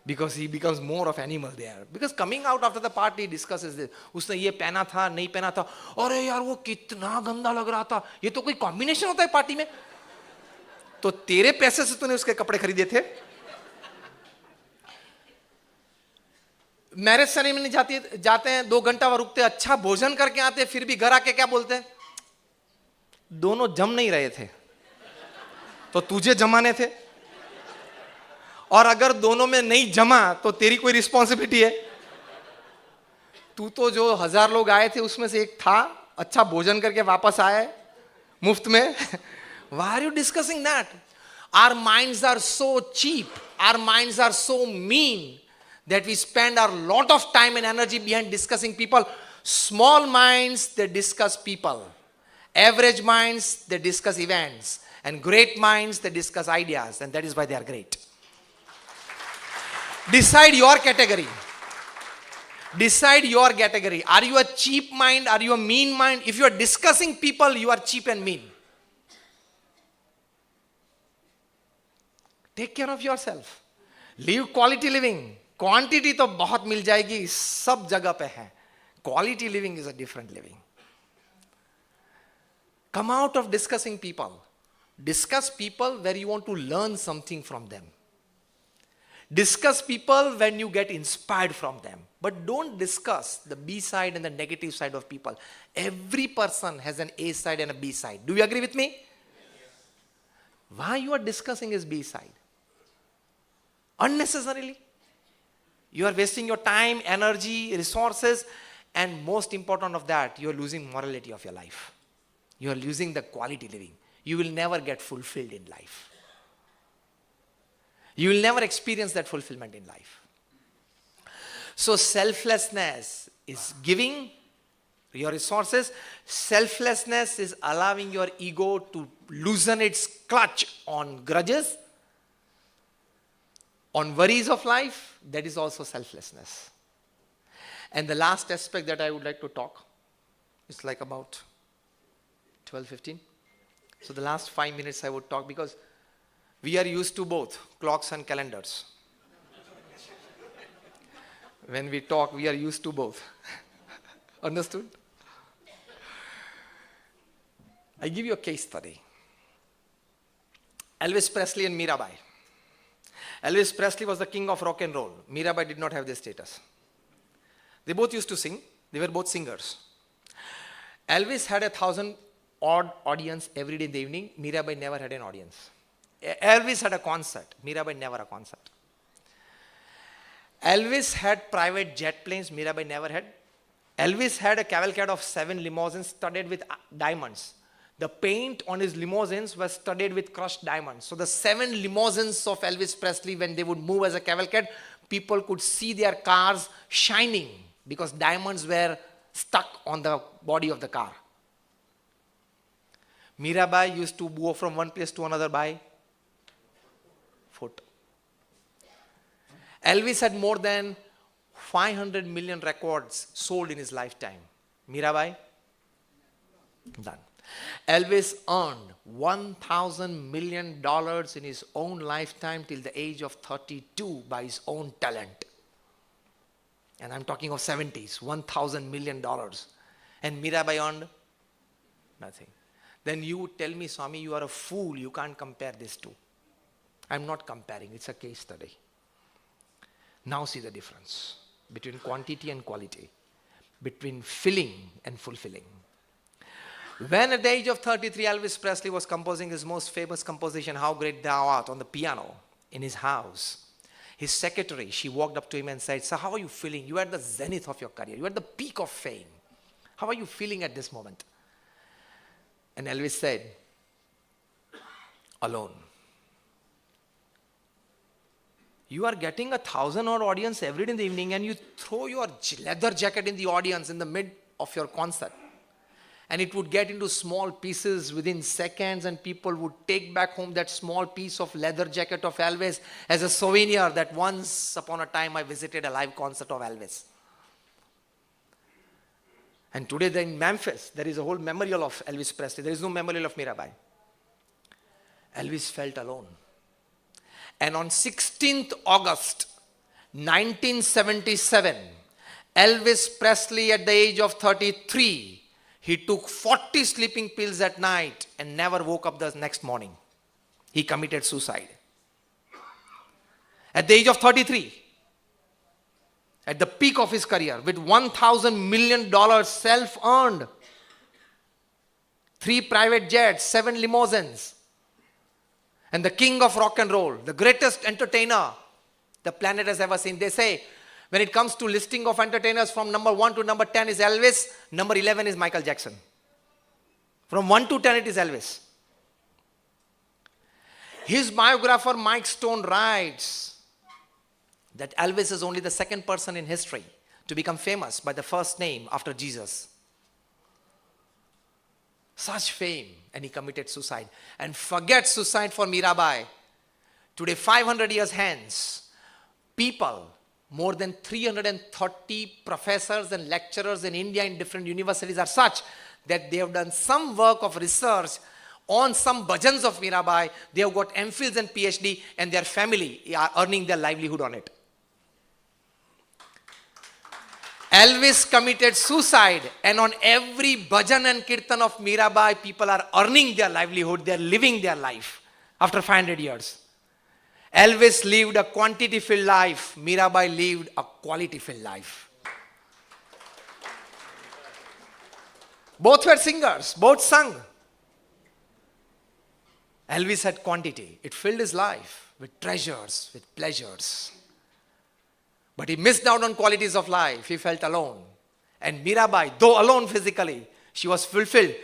Because he becomes more of animal there. Because coming out after the party, he discusses this. उसने ये पहना था, नहीं पहना था. अरे यार वो कितना गंदा लग रहा था. ये तो कोई कॉम्बिनेशन होता है पार्टी में. तो तेरे पैसे से तूने उसके कपड़े खरीदे थे. मैरिज सेरेमनी जाते हैं 2 घंटा वहां रुकते, अच्छा भोजन करके आते, फिर भी घर आके क्या बोलते हैं? दोनों जम नहीं रहे थे, तो तुझे जमाने थे. और अगर दोनों में नहीं जमा तो तेरी कोई रिस्पॉन्सिबिलिटी है? तू तो जो 1000 लोग आए थे उसमें से एक था, अच्छा भोजन करके वापस आए मुफ्त में. Why are you discussing that? Our minds are so cheap, our minds are so mean that we spend our lot of time and energy behind discussing people. Small minds, they discuss people. Average minds, they discuss events. And great minds, they discuss ideas. And that is why they are great. Decide your category. Decide your category. Are you a cheap mind? Are you a mean mind? If you are discussing people, you are cheap and mean. Take care of yourself. Live quality living. Quantity तो बहुत मिल जाएगी, सब जगह पे है. Quality living is a different living. Come out of discussing people. Discuss people where you want to learn something from them. Discuss people when you get inspired from them. But don't discuss the B side and the negative side of people. Every person has an A side and a B side. Do you agree with me? Yes. Why you are discussing his B side? Unnecessarily. You are wasting your time, energy, resources, and most important of that, you are losing morality of your life. You are losing the quality living. You will never get fulfilled in life. You will never experience that fulfillment in life. So selflessness is giving your resources. Selflessness is allowing your ego to loosen its clutch on grudges, on worries of life. That is also selflessness. And the last aspect that I would like to talk is like about 12:15. So the last 5 minutes I would talk, because we are used to both clocks and calendars. When we talk, we are used to both. Understood? I give you a case study. Elvis Presley and Mirabai. Elvis Presley was the king of rock and roll. Mirabai did not have this status. They both used to sing. They were both singers. Elvis had 1,000 odd audience every day in the evening. Mirabai never had an audience. Elvis had a concert. Mirabai never a concert. Elvis had private jet planes. Mirabai never had. Elvis had a cavalcade of 7 limousines studded with diamonds. The paint on his limousines was studded with crushed diamonds. So the 7 limousines of Elvis Presley, when they would move as a cavalcade, people could see their cars shining because diamonds were stuck on the body of the car. Mirabai used to go from one place to another by foot. Elvis had more than 500 million records sold in his lifetime. Mirabai? Done. Elvis earned $1,000 million in his own lifetime till the age of 32 by his own talent. And I'm talking of 70s, $1,000 million. And Mirabai earned nothing. Then you would tell me, Swami, you are a fool. You can't compare these two. I'm not comparing. It's a case study. Now see the difference between quantity and quality, between filling and fulfilling. When at the age of 33, Elvis Presley was composing his most famous composition, How Great Thou Art, on the piano in his house, his secretary, she walked up to him and said, "Sir, how are you feeling? You are at the zenith of your career. You are at the peak of fame. How are you feeling at this moment?" And Elvis said, "Alone." You are getting 1,000-odd audience every day in the evening, and you throw your leather jacket in the audience in the mid of your concert. And it would get into small pieces within seconds, and people would take back home that small piece of leather jacket of Elvis as a souvenir that once upon a time I visited a live concert of Elvis. And today in Memphis, there is a whole memorial of Elvis Presley. There is no memorial of Mirabai. Elvis felt alone. And on 16th August, 1977, Elvis Presley at the age of 33, he took 40 sleeping pills at night and never woke up the next morning. He committed suicide. At the age of 33, at the peak of his career, with $1,000 million self-earned, 3 private jets, 7 limousines, and the king of rock and roll, the greatest entertainer the planet has ever seen. They say, when it comes to listing of entertainers from number 1 to number 10 is Elvis, number 11 is Michael Jackson. From 1 to 10 it is Elvis. His biographer Mike Stone writes that Elvis is only the second person in history to become famous by the first name after Jesus. Such fame, and he committed suicide. And forget suicide for Mirabai. Today, 500 years hence, people, more than 330 professors and lecturers in India in different universities are such that they have done some work of research on some bhajans of Mirabai. They have got MPhils and PhD, and their family are earning their livelihood on it. Elvis committed suicide, and on every bhajan and kirtan of Mirabai, people are earning their livelihood, they are living their life after 500 years. Elvis lived a quantity-filled life, Mirabai lived a quality-filled life. Both were singers, both sung. Elvis had quantity, it filled his life with treasures, with pleasures. But he missed out on qualities of life. He felt alone. And Mirabai, though alone physically, she was fulfilled.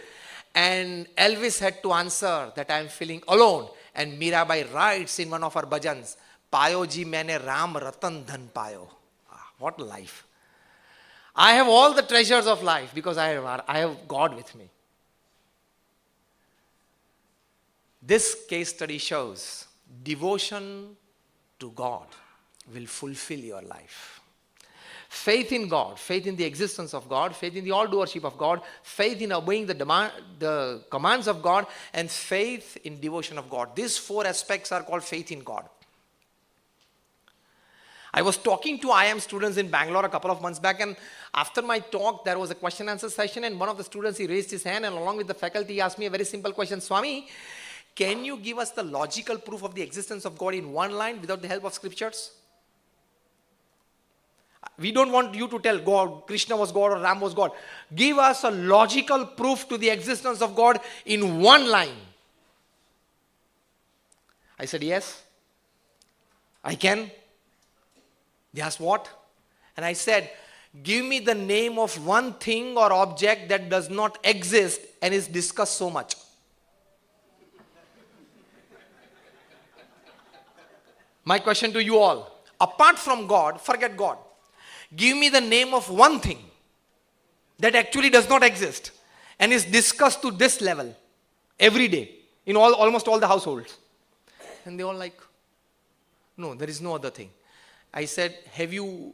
And Elvis had to answer that I am feeling alone. And Mirabai writes in one of her bhajans, Payo ji maine Ram Ratan Dhan payo. What life. I have all the treasures of life because I have God with me. This case study shows devotion to God will fulfill your life. Faith in God, faith in the existence of God, faith in the all-doership of God, faith in obeying the commands of God, and faith in devotion of God. These 4 aspects are called faith in God. I was talking to IIM students in Bangalore a couple of months back, and after my talk, there was a question answer session, and one of the students, he raised his hand, and along with the faculty, he asked me a very simple question. Swami, can you give us the logical proof of the existence of God in one line without the help of scriptures? We don't want you to tell God, Krishna was God or Ram was God. Give us a logical proof to the existence of God in one line. I said, yes, I can. They asked, what? And I said, give me the name of one thing or object that does not exist and is discussed so much. My question to you all, apart from God, forget God. Give me the name of one thing that actually does not exist and is discussed to this level every day in almost all the households. And they all like, no, there is no other thing. I said, have you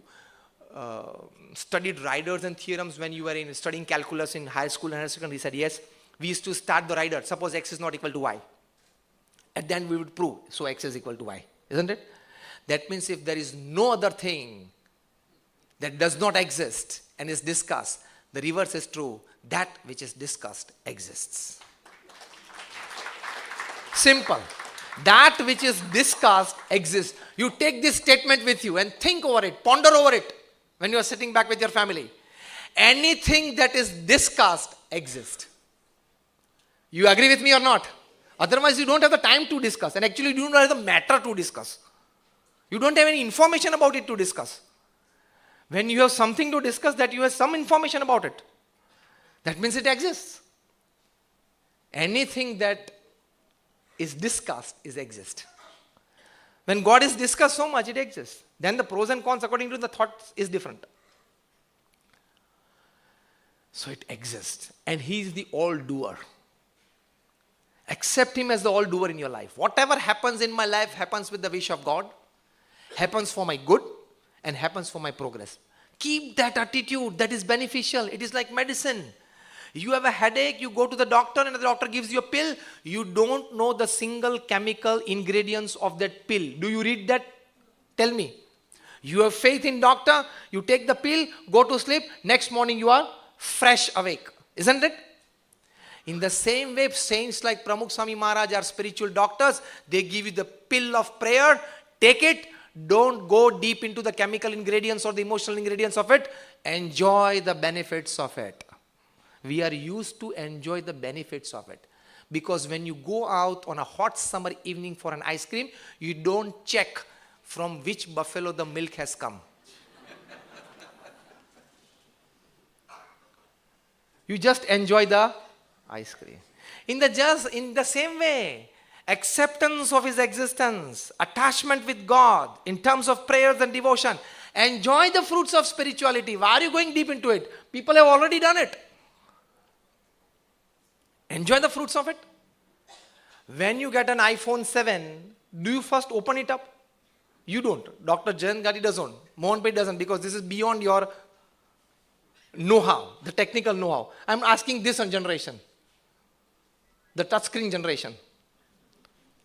studied riders and theorems when you were studying calculus in high school and higher secondary? He said, yes. We used to start the rider. Suppose x is not equal to y. And then we would prove, so x is equal to y. Isn't it? That means if there is no other thing that does not exist and is discussed, the reverse is true. That which is discussed exists. Simple. That which is discussed exists. You take this statement with you and think over it, ponder over it when you are sitting back with your family. Anything that is discussed exists. You agree with me or not? Otherwise, you don't have the time to discuss. And actually, you don't have the matter to discuss. You don't have any information about it to discuss. When you have something to discuss, that you have some information about it. That means it exists. Anything that is discussed is exist. When God is discussed so much, it exists. Then the pros and cons according to the thoughts is different. So it exists. And He is the all-doer. Accept Him as the all-doer in your life. Whatever happens in my life happens with the wish of God, happens for my good, and happens for my progress. Keep that attitude. That is beneficial. It is like medicine. You have a headache, you go to the doctor and the doctor gives you a pill. You don't know the single chemical ingredients of that pill. Do you read that? Tell me. You have faith in doctor, you take the pill, go to sleep, next morning you are fresh awake. Isn't it? In the same way, saints like Pramukh Swami Maharaj are spiritual doctors. They give you the pill of prayer, take it, don't go deep into the chemical ingredients or the emotional ingredients of it. Enjoy the benefits of it. We are used to enjoy the benefits of it. Because when you go out on a hot summer evening for an ice cream, you don't check from which buffalo the milk has come. You just enjoy the ice cream. In the same way, acceptance of his existence, attachment with God in terms of prayers and devotion. Enjoy the fruits of spirituality. Why are you going deep into it? People have already done it. Enjoy the fruits of it. When you get an iPhone 7, do you first open it up? You don't. Dr. Jayant Gadi doesn't. Mohan Bhai doesn't, because this is beyond your know-how, the technical know-how. I'm asking this generation, the touchscreen generation.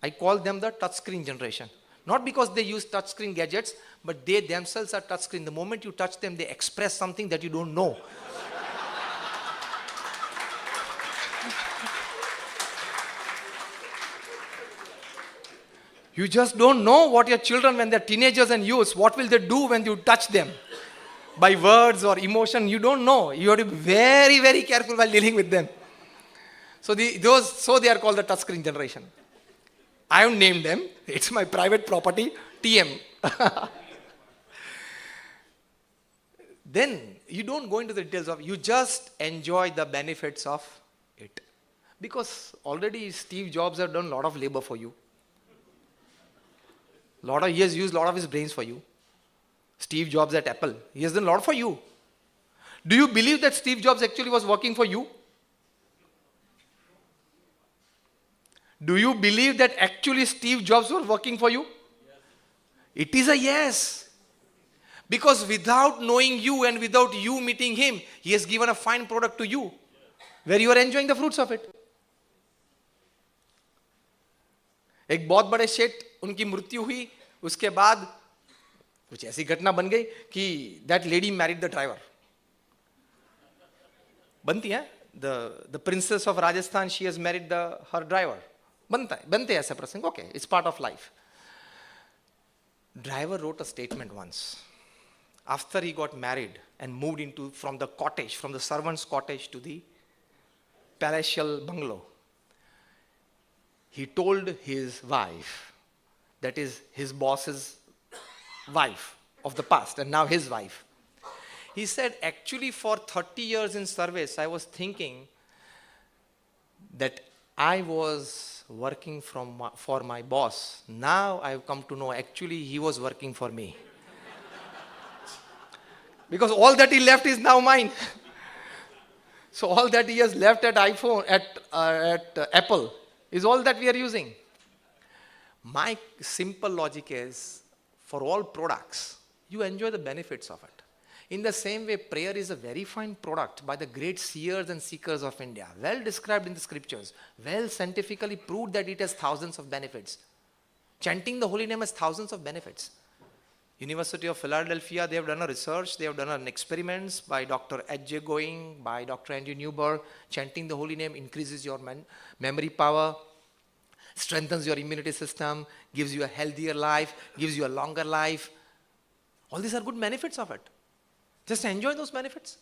I call them the touchscreen generation. Not because they use touchscreen gadgets, but they themselves are touchscreen. The moment you touch them, they express something that you don't know. You just don't know what your children, when they're teenagers and youths, what will they do when you touch them? By words or emotion, you don't know. You have to be very, very careful while dealing with them. So they are called the touchscreen generation. I have named them. It's my private property, TM. Then you don't go into the details of, you just enjoy the benefits of it. Because already Steve Jobs have done a lot of labor for you. He has used a lot of his brains for you. Steve Jobs at Apple, he has done a lot for you. Do you believe that Steve Jobs actually was working for you? Do you believe that actually Steve Jobs was working for you? Yes. It is a yes. Because without knowing you and without you meeting him, he has given a fine product to you, where you are enjoying the fruits of it. एक बहुत बड़े शेठ, उनकी मृत्यु हुई, उसके बाद कुछ ऐसी घटना बन गई कि that lady married the driver. बनती है, the princess of Rajasthan, she has married her driver. बनते ऐसा प्रसंग. Okay, it's part of life. Driver wrote a statement once. After he got married and moved from the servant's cottage to the palatial bungalow, he told his wife, that is his boss's wife of the past and now his wife. He said, actually for 30 years in service, I was thinking that I was working for my boss. Now I've come to know actually he was working for me. Because all that he left is now mine. So all that he has left at Apple is all that we are using. My simple logic is, for all products, you enjoy the benefits of it. In the same way, prayer is a very fine product by the great seers and seekers of India, well described in the scriptures, well scientifically proved that it has thousands of benefits. Chanting the holy name has thousands of benefits. University of Philadelphia, they have done a research, they have done an experiments by Dr. H.J. Going, by Dr. Andrew Newberg. Chanting the holy name increases your memory power, strengthens your immunity system, gives you a healthier life, gives you a longer life. All these are good benefits of it. Just enjoy those benefits.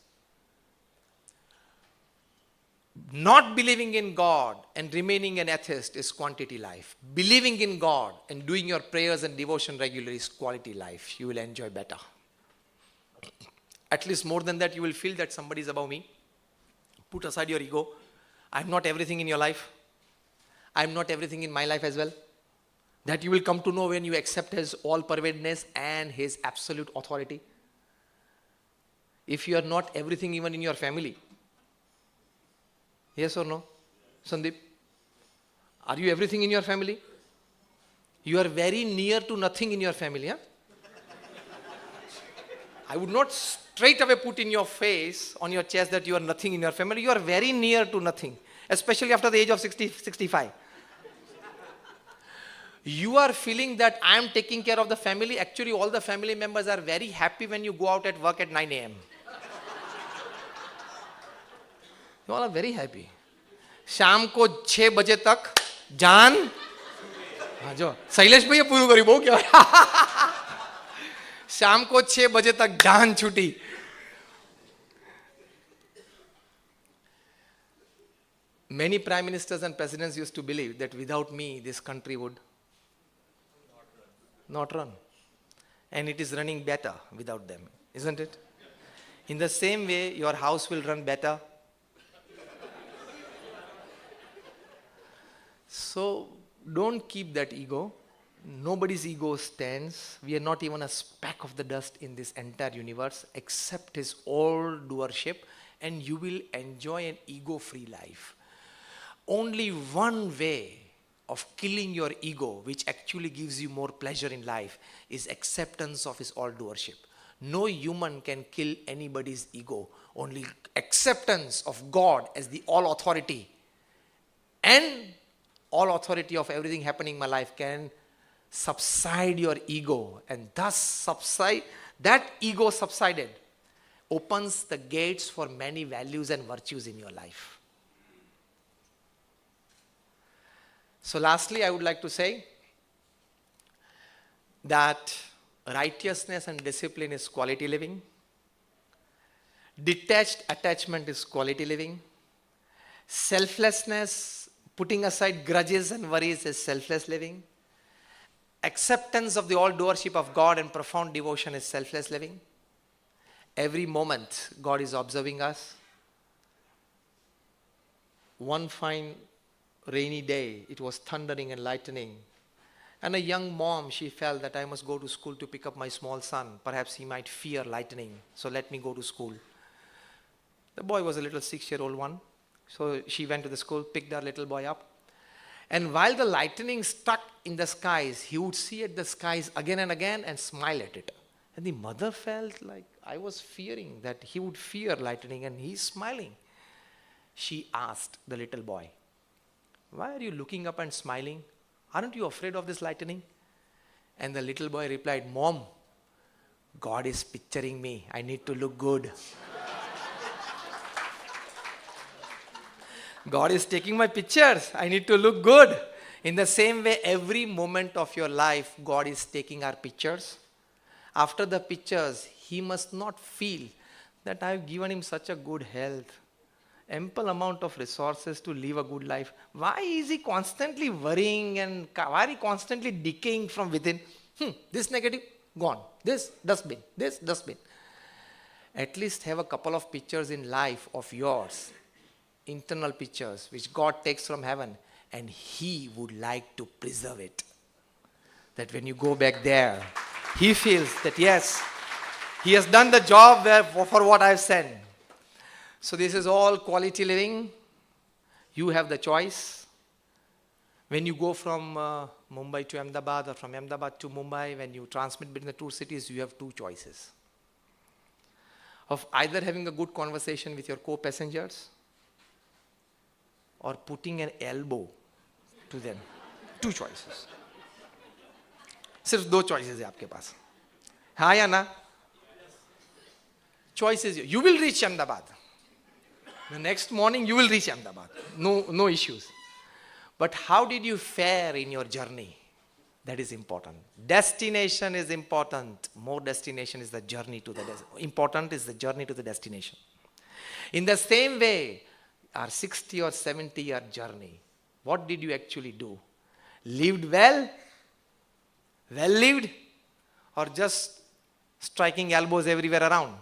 Not believing in God and remaining an atheist is quantity life. Believing in God and doing your prayers and devotion regularly is quality life. You will enjoy better. At least more than that, you will feel that somebody is above me. Put aside your ego. I'm not everything in your life. I'm not everything in my life as well. That you will come to know when you accept His all-pervadness and His absolute authority. If you are not everything even in your family. Yes or no? Sandeep? Are you everything in your family? You are very near to nothing in your family. Huh? I would not straight away put in your face, on your chest, that you are nothing in your family. You are very near to nothing. Especially after the age of 60, 65. You are feeling that I am taking care of the family. Actually, all the family members are very happy when you go out at work at 9 a.m. You all are very happy. शाम को 6 बजे तक जान हाँ जो शैलेश भैया पूरी करी वो क्या शाम को 6 बजे तक जान छुट्टी. Many prime ministers and presidents used to believe that without me this country would not run. And it is running better without them, isn't it? In the same way, your house will run better. So don't keep that ego. Nobody's ego stands. We are not even a speck of the dust in this entire universe except his all doership, and you will enjoy an ego-free life. Only one way of killing your ego, which actually gives you more pleasure in life, is acceptance of his all doership. No human can kill anybody's ego. Only acceptance of God as the all authority and all authority of everything happening in my life can subside your ego, and thus that ego subsided opens the gates for many values and virtues in your life. So lastly, I would like to say that righteousness and discipline is quality living. Detached attachment is quality living. Selflessness, putting aside grudges and worries, is selfless living. Acceptance of the all doership of God and profound devotion is selfless living. Every moment God is observing us. One fine rainy day, it was thundering and lightning. And a young mom, she felt that I must go to school to pick up my small son. Perhaps he might fear lightning, so let me go to school. The boy was a little 6-year-old one. So she went to the school, picked our little boy up. And while the lightning struck in the skies, he would see at the skies again and again and smile at it. And the mother felt like I was fearing that he would fear lightning, and he's smiling. She asked the little boy, "Why are you looking up and smiling? Aren't you afraid of this lightning?" And the little boy replied, "Mom, God is picturing me. I need to look good. God is taking my pictures. I need to look good." In the same way, every moment of your life, God is taking our pictures. After the pictures, He must not feel that I have given him such a good health, ample amount of resources to live a good life. Why is he constantly worrying and why are he constantly decaying from within? This negative, gone. This dustbin, this dustbin. At least have a couple of pictures in life of yours, internal pictures, which God takes from heaven, and He would like to preserve it. That when you go back there, He feels that yes, He has done the job for what I've sent. So this is all quality living. You have the choice. When you go from Mumbai to Ahmedabad or from Ahmedabad to Mumbai, when you transmit between the two cities, you have two choices. Of either having a good conversation with your co-passengers or putting an elbow to them. Two choices. सिर्फ दो choices है आपके पास. हाँ या ना? Choice is you will reach Ahmedabad. The next morning you will reach Ahmedabad. No issues. But how did you fare in your journey? That is important. Destination is important. More destination is the journey to the important is the journey to the destination. In the same way, our 60 or 70-year journey, what did you actually do? Lived well? Well lived? Or just striking elbows everywhere around?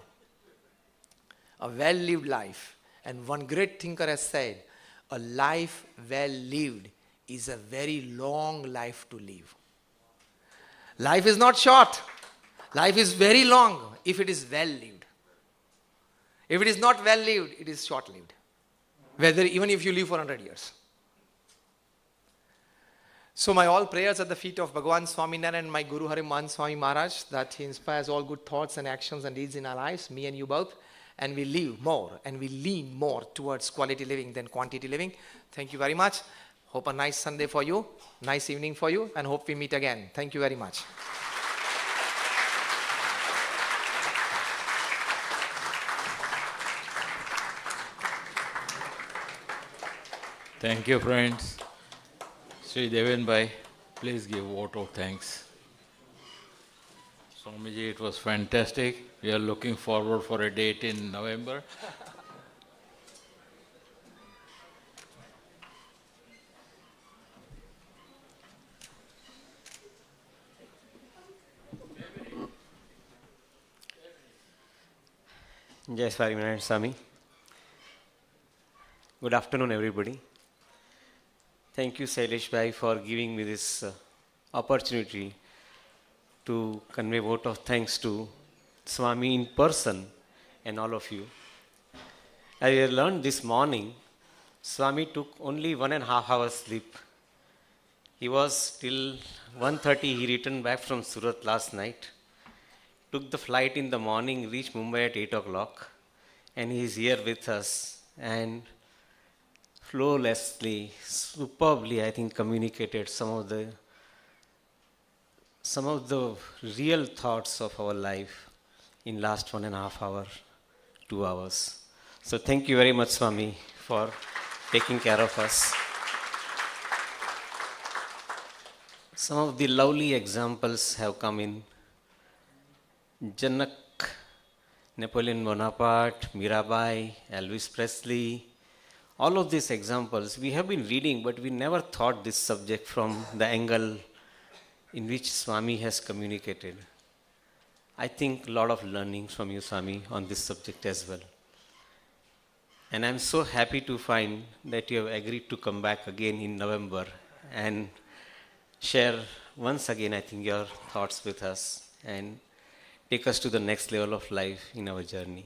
A well-lived life. And one great thinker has said, a life well lived is a very long life to live. Life is not short. Life is very long if it is well lived. If it is not well lived, it is short lived. Even if you live for 100 years. So my all prayers at the feet of Bhagavan Swaminarayan and my Guru Hariman Swami Maharaj, that he inspires all good thoughts and actions and deeds in our lives, me and you both, and we live more and we lean more towards quality living than quantity living. Thank you very much. Hope a nice Sunday for you, nice evening for you, and hope we meet again. Thank you very much. Thank you, friends. Sri Deven Bhai, please give vote of thanks. Swamiji, it was fantastic. We are looking forward for a date in November. Jai Swaminarayan Swami. Good afternoon, everybody. Thank you, Sailesh Bhai, for giving me this opportunity to convey vote of thanks to Swami in person and all of you. As I learned this morning, Swami took only 1.5 hours sleep. He was till 1:30, he returned back from Surat last night. Took the flight in the morning, reached Mumbai at 8 o'clock, and he is here with us and flawlessly, superbly, I think, communicated some of the real thoughts of our life in last 1.5 hour, 2 hours. So thank you very much, Swami, for taking care of us. Some of the lovely examples have come in. Janak, Napoleon Bonaparte, Mirabai, Elvis Presley, all of these examples we have been reading, but we never thought this subject from the angle in which Swami has communicated. I think a lot of learnings from you, Swami, on this subject as well. And I'm so happy to find that you have agreed to come back again in November and share once again, I think, your thoughts with us and take us to the next level of life in our journey.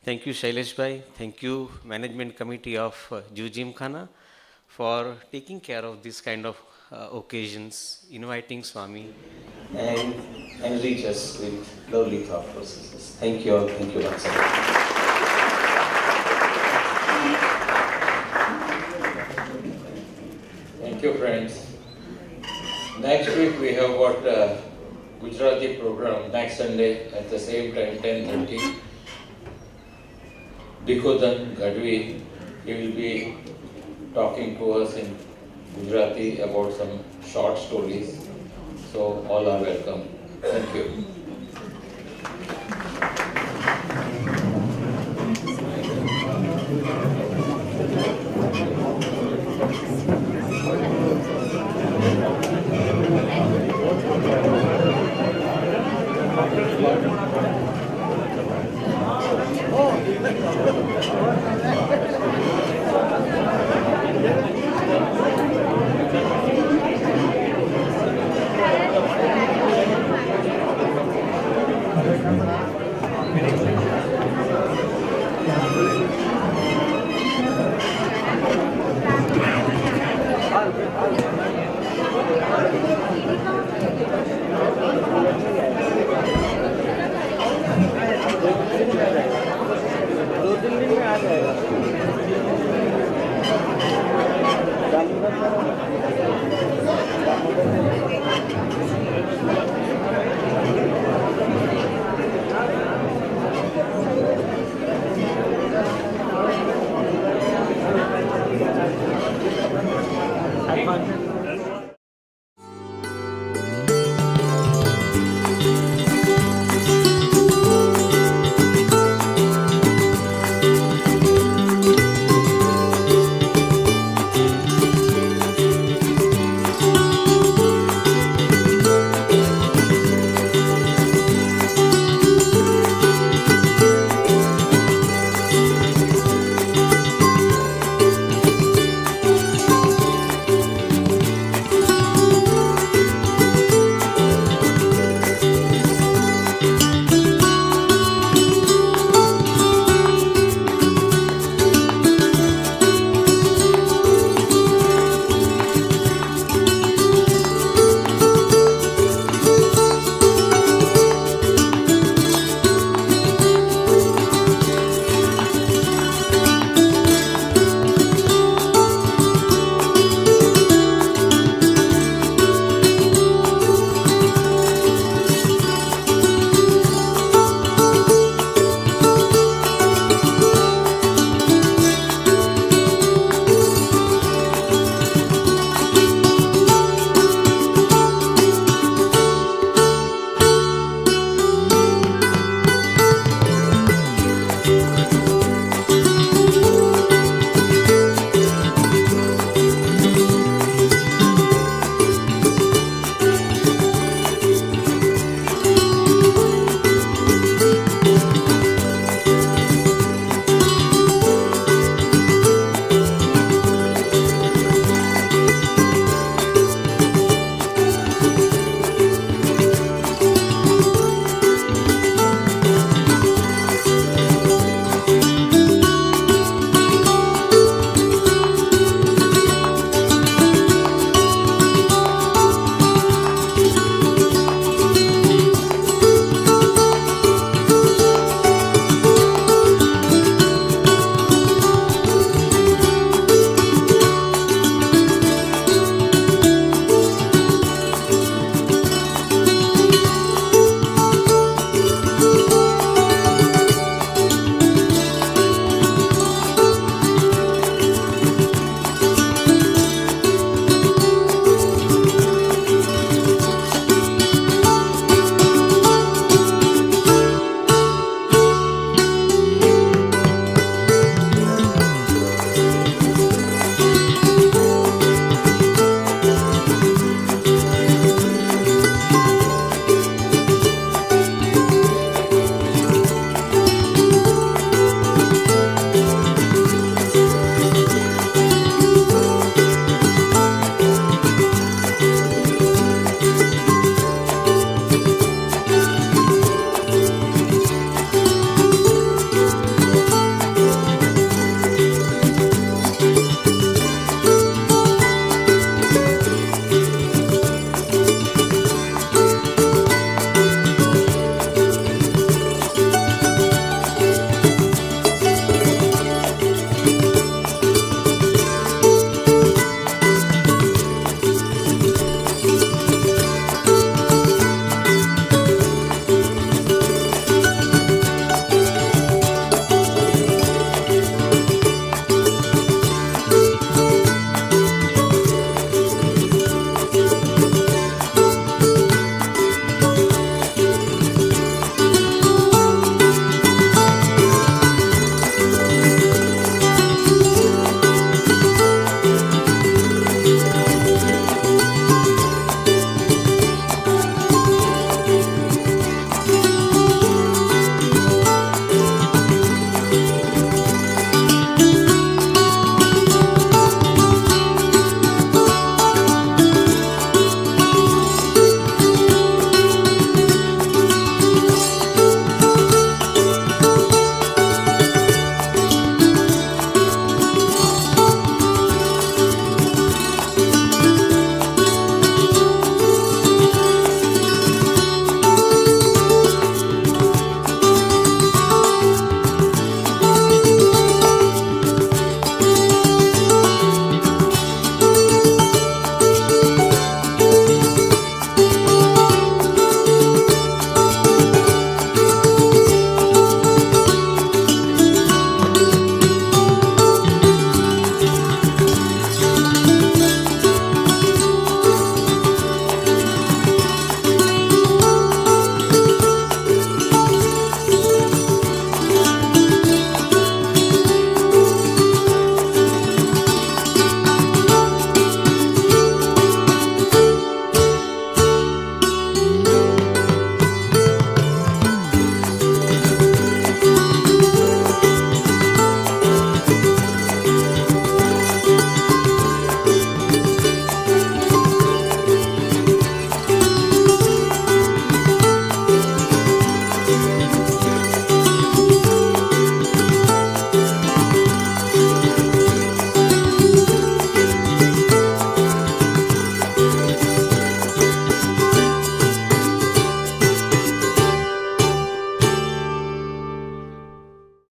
Thank you, Shailesh Bhai. Thank you, Management Committee of Jujimkhana, for taking care of this kind of occasions, inviting Swami and enrich us with lovely thought processes. Thank you all. Thank you once again. Thank you, friends. Next week we have got Gujarati program next Sunday at the same time, 10:30. Bhikhudan Gadvi, he will be talking to us in Gujarati about some short stories. So all are welcome. Thank you. Oh,